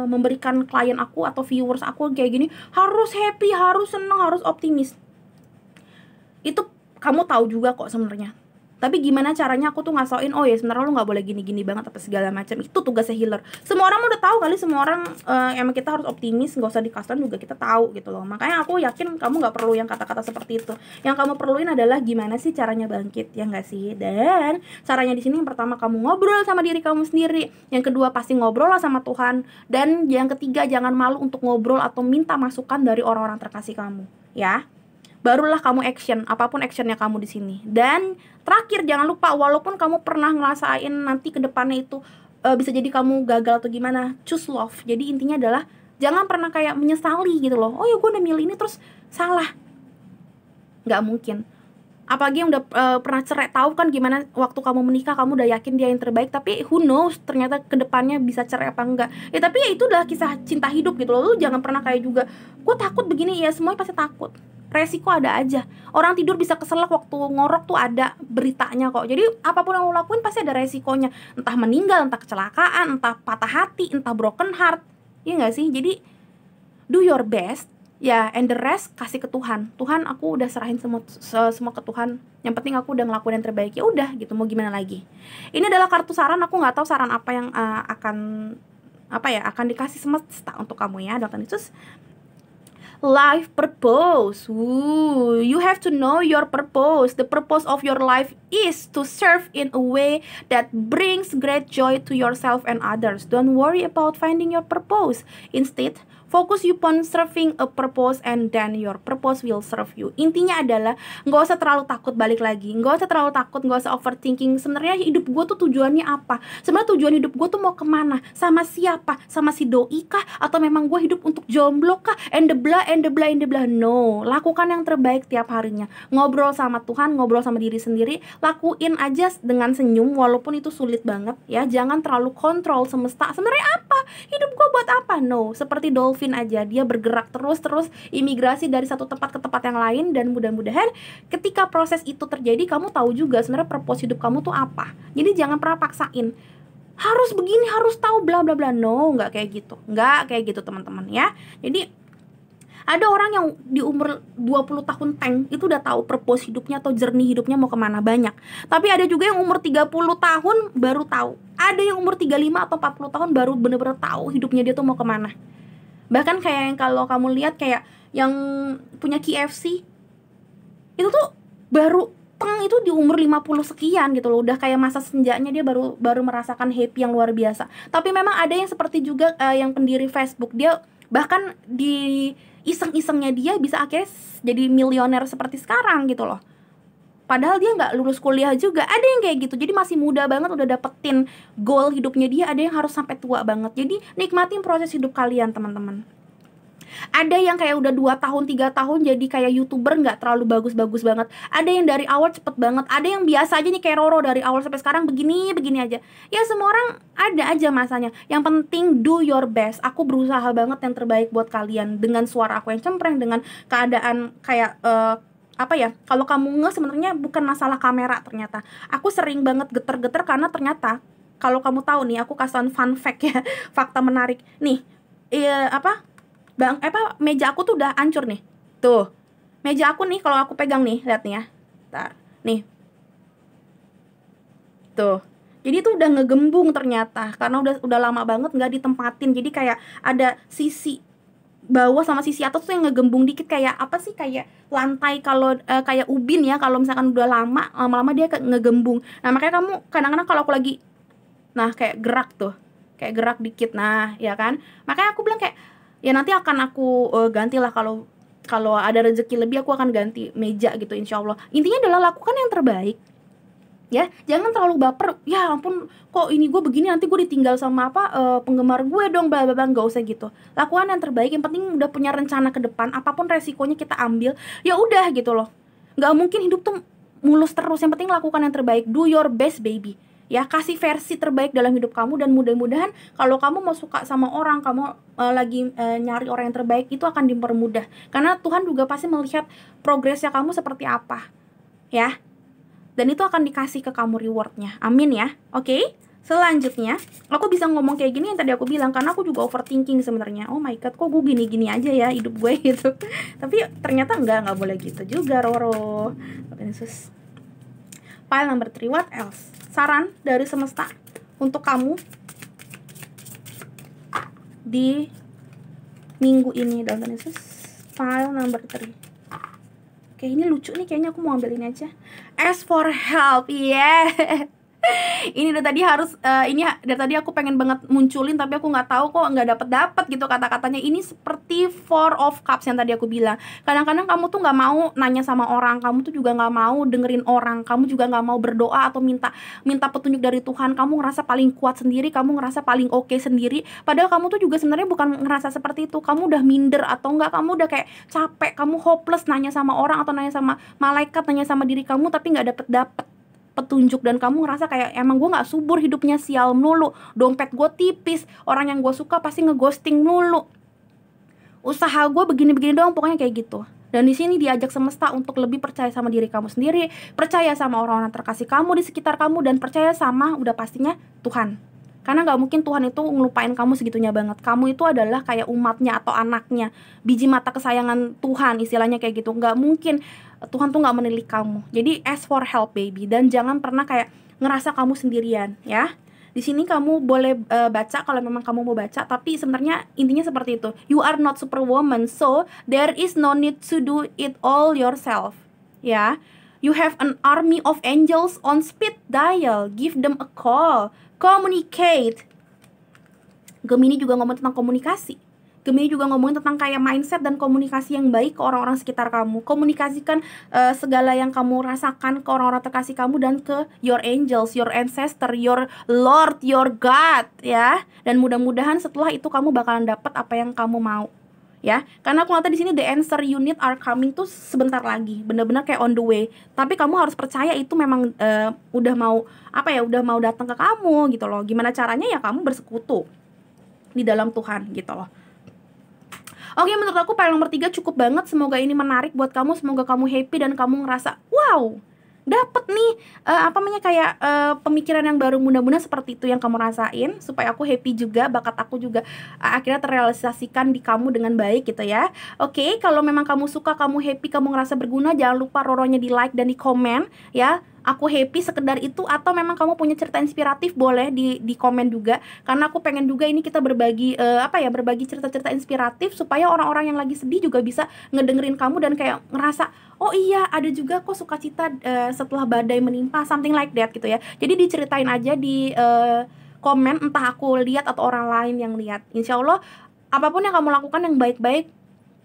memberikan klien aku atau viewers aku kayak gini harus happy, harus senang, harus optimis. Itu kamu tahu juga kok sebenarnya. Tapi gimana caranya aku tuh ngasoin, oh ya sebenarnya lu nggak boleh gini-gini banget apa segala macam. Itu tugasnya healer. Semua orang udah tahu kali, semua orang emang kita harus optimis, nggak usah dikasih juga kita tahu gitu loh. Makanya aku yakin kamu nggak perlu yang kata-kata seperti itu. Yang kamu perluin adalah gimana sih caranya bangkit, ya nggak sih? Dan caranya di sini yang pertama kamu ngobrol sama diri kamu sendiri, yang kedua pasti ngobrol lah sama Tuhan, dan yang ketiga jangan malu untuk ngobrol atau minta masukan dari orang-orang terkasih kamu, ya. Barulah kamu action, apapun actionnya kamu di sini. Dan terakhir jangan lupa, walaupun kamu pernah ngerasain nanti ke depannya itu bisa jadi kamu gagal atau gimana, choose love. Jadi intinya adalah jangan pernah kayak menyesali gitu loh. Oh ya gue udah milih ini terus salah. Nggak mungkin. Apalagi yang udah pernah cerai, tahu kan gimana waktu kamu menikah kamu udah yakin dia yang terbaik, tapi who knows ternyata kedepannya bisa cerai apa enggak. Ya tapi ya itu udah kisah cinta hidup gitu loh. Lu jangan pernah kayak juga, gue takut begini, ya semuanya pasti takut. Resiko ada aja. Orang tidur bisa keselak waktu ngorok tuh ada beritanya kok. Jadi apapun yang lo lakuin pasti ada resikonya. Entah meninggal, entah kecelakaan, entah patah hati, entah broken heart. Iya gak sih? Jadi do your best. Ya, and the rest kasih ke Tuhan. Tuhan, aku udah serahin semua ke Tuhan. Yang penting aku udah ngelakuin yang terbaik. Ya udah gitu, mau gimana lagi. Ini adalah kartu saran. Aku nggak tahu saran apa yang akan dikasih semesta untuk kamu ya, Dr. Yesus. Life purpose. Ooh, you have to know your purpose. The purpose of your life is to serve in a way that brings great joy to yourself and others. Don't worry about finding your purpose. Instead, focus upon serving a purpose and then your purpose will serve you. Intinya adalah nggak usah terlalu takut, balik lagi. Nggak usah terlalu takut, nggak usah overthinking. Sebenarnya hidup gue tuh tujuannya apa? Sebenarnya tujuan hidup gue tuh mau kemana? Sama siapa? Sama si doi kah? Atau memang gue hidup untuk jomblo kah? And the blah. No, lakukan yang terbaik tiap harinya. Ngobrol sama Tuhan, ngobrol sama diri sendiri. Lakuin aja dengan senyum walaupun itu sulit banget ya. Jangan terlalu kontrol semesta. Sebenarnya apa? Hidup gue buat apa? No, seperti dolphin aja, dia bergerak terus imigrasi dari satu tempat ke tempat yang lain, dan mudah-mudahan ketika proses itu terjadi kamu tahu juga sebenarnya purpose hidup kamu tuh apa. Jadi jangan pernah paksain harus begini, harus tahu bla bla bla. No, nggak kayak gitu teman-teman ya. Jadi ada orang yang di umur 20 tahun tank itu udah tahu purpose hidupnya atau journey hidupnya mau kemana, banyak. Tapi ada juga yang umur 30 tahun baru tahu. Ada yang umur 35 atau 40 tahun baru bener-bener tahu hidupnya dia tuh mau kemana. Bahkan kayak yang kalau kamu lihat kayak yang punya KFC itu tuh baru itu di umur 50 sekian gitu loh. Udah kayak masa senjanya dia baru merasakan happy yang luar biasa. Tapi memang ada yang seperti juga yang pendiri Facebook, dia bahkan di iseng-isengnya dia bisa akhirnya jadi milioner seperti sekarang gitu loh. Padahal dia nggak lulus kuliah juga. Ada yang kayak gitu, jadi masih muda banget udah dapetin goal hidupnya dia. Ada yang harus sampai tua banget. Jadi nikmatin proses hidup kalian teman-teman. Ada yang kayak udah 2 tahun, 3 tahun jadi kayak YouTuber, nggak terlalu bagus-bagus banget. Ada yang dari awal cepet banget. Ada yang biasa aja nih kayak Roro, dari awal sampai sekarang begini aja. Ya semua orang ada aja masanya. Yang penting do your best. Aku berusaha banget yang terbaik buat kalian. Dengan suara aku yang cempreng, dengan keadaan kayak kalau kamu sebenarnya bukan masalah kamera ternyata. Aku sering banget geter-geter karena ternyata kalau kamu tahu nih, aku kasih fun fact ya, fakta menarik. Nih, meja aku tuh udah hancur nih. Tuh. Meja aku nih kalau aku pegang nih, lihat nih ya. Bentar. Nih. Tuh. Jadi itu udah ngegembung ternyata karena udah lama banget nggak ditempatin. Jadi kayak ada sisi bawah sama sisi atas tuh yang ngegembung dikit, kayak apa sih, kayak lantai kalau kayak ubin ya, kalau misalkan udah lama-lama dia ngegembung. Nah makanya kamu kadang-kadang kalau aku lagi kayak gerak tuh, kayak gerak dikit, nah ya kan, makanya aku bilang kayak ya nanti akan aku gantilah, kalau ada rezeki lebih aku akan ganti meja gitu insya Allah. Intinya adalah lakukan yang terbaik. Ya, jangan terlalu baper, ya ampun kok ini gue begini, nanti gue ditinggal sama penggemar gue dong, bla bla bla. Nggak usah gitu, lakukan yang terbaik. Yang penting udah punya rencana ke depan, apapun resikonya kita ambil, ya udah gitu loh. Nggak mungkin hidup tuh mulus terus, yang penting lakukan yang terbaik, do your best baby. Ya, kasih versi terbaik dalam hidup kamu, dan mudah-mudahan kalau kamu mau suka sama orang, kamu lagi nyari orang yang terbaik, itu akan dipermudah. Karena Tuhan juga pasti melihat progresnya kamu seperti apa, ya. Dan itu akan dikasih ke kamu rewardnya. Amin ya. Oke. Selanjutnya, aku bisa ngomong kayak gini yang tadi aku bilang karena aku juga overthinking sebenarnya. Oh my god, kok gue gini-gini aja ya hidup gue gitu. Tapi ternyata nggak boleh gitu juga, Roro. Yesus. File number 3, what else? Saran dari semesta untuk kamu di minggu ini, dalam Yesus. File number 3. Oke, ini lucu nih, kayaknya aku mau ambil ini aja. Ask for help, yeah. Ini dari tadi harus ini dari tadi aku pengen banget munculin, tapi aku nggak tahu kok nggak dapet gitu kata-katanya. Ini seperti Four of Cups yang tadi aku bilang. Kadang-kadang kamu tuh nggak mau nanya sama orang, kamu tuh juga nggak mau dengerin orang, kamu juga nggak mau berdoa atau minta petunjuk dari Tuhan. Kamu ngerasa paling kuat sendiri, kamu ngerasa paling oke sendiri. Padahal kamu tuh juga sebenarnya bukan ngerasa seperti itu. Kamu udah minder atau enggak, kamu udah kayak capek, kamu hopeless nanya sama orang atau nanya sama malaikat, nanya sama diri kamu, tapi nggak dapet petunjuk. Dan kamu ngerasa kayak emang gue nggak subur hidupnya, sial mulu, dompet gue tipis, orang yang gue suka pasti ngeghosting mulu, usaha gue begini-begini doang, pokoknya kayak gitu. Dan di sini diajak semesta untuk lebih percaya sama diri kamu sendiri, percaya sama orang-orang terkasih kamu di sekitar kamu, dan percaya sama udah pastinya Tuhan. Karena nggak mungkin Tuhan itu ngelupain kamu segitunya banget. Kamu itu adalah kayak umatnya atau anaknya, biji mata kesayangan Tuhan, istilahnya kayak gitu. Nggak mungkin Tuhan tuh nggak menilik kamu. Jadi ask for help baby, dan jangan pernah kayak ngerasa kamu sendirian ya. Di sini kamu boleh baca kalau memang kamu mau baca, tapi sebenarnya intinya seperti itu. You are not superwoman, so there is no need to do it all yourself. Ya, you have an army of angels on speed dial. Give them a call. Communicate. Gemini juga ngomong tentang komunikasi. Gemini juga ngomongin tentang kayak mindset dan komunikasi yang baik ke orang-orang sekitar kamu. Komunikasikan segala yang kamu rasakan ke orang-orang terkasih kamu dan ke your angels, your ancestor, your Lord, your God, ya. Dan mudah-mudahan setelah itu kamu bakalan dapat apa yang kamu mau, ya. Karena aku ngeliat di sini the answer you need are coming tuh sebentar lagi, bener-bener kayak on the way. Tapi kamu harus percaya itu memang udah mau udah mau datang ke kamu gitu loh. Gimana caranya? Ya kamu bersekutu di dalam Tuhan gitu loh. Oke, menurut aku file nomor 3 cukup banget. Semoga ini menarik buat kamu, semoga kamu happy dan kamu ngerasa wow, dapet nih kayak pemikiran yang baru. Mudah-mudahan seperti itu yang kamu rasain, supaya aku happy juga, bakat aku juga akhirnya terrealisasikan di kamu dengan baik gitu ya. Oke, kalau memang kamu suka, kamu happy, kamu ngerasa berguna, jangan lupa Roronya di like dan di komen ya. Aku happy sekedar itu, atau memang kamu punya cerita inspiratif, boleh di komen juga. Karena aku pengen juga ini kita berbagi berbagi cerita-cerita inspiratif, supaya orang-orang yang lagi sedih juga bisa ngedengerin kamu dan kayak ngerasa oh iya, ada juga kok sukacita setelah badai menimpa, something like that gitu ya. Jadi diceritain aja di komen, entah aku lihat atau orang lain yang lihat. Insya Allah apapun yang kamu lakukan yang baik-baik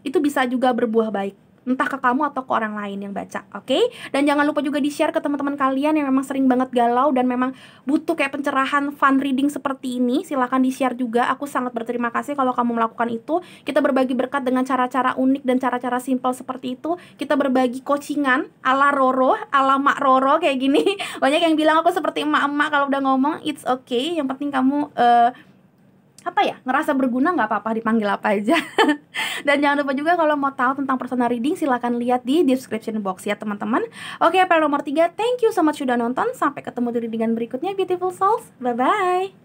itu bisa juga berbuah baik, entah ke kamu atau ke orang lain yang baca, oke? Dan jangan lupa juga di-share ke teman-teman kalian yang memang sering banget galau dan memang butuh kayak pencerahan fun reading seperti ini. Silahkan di-share juga, aku sangat berterima kasih kalau kamu melakukan itu. Kita berbagi berkat dengan cara-cara unik dan cara-cara simpel seperti itu. Kita berbagi coachingan ala Roro, ala Mak Roro kayak gini. Banyak yang bilang aku seperti emak-emak kalau udah ngomong. It's okay, yang penting kamu ngerasa berguna, nggak apa-apa dipanggil apa aja. Dan jangan lupa juga kalau mau tahu tentang personal reading, silahkan lihat di description box ya teman-teman. Oke, file nomor 3, thank you so much sudah nonton. Sampai ketemu di readingan berikutnya, beautiful souls. Bye-bye.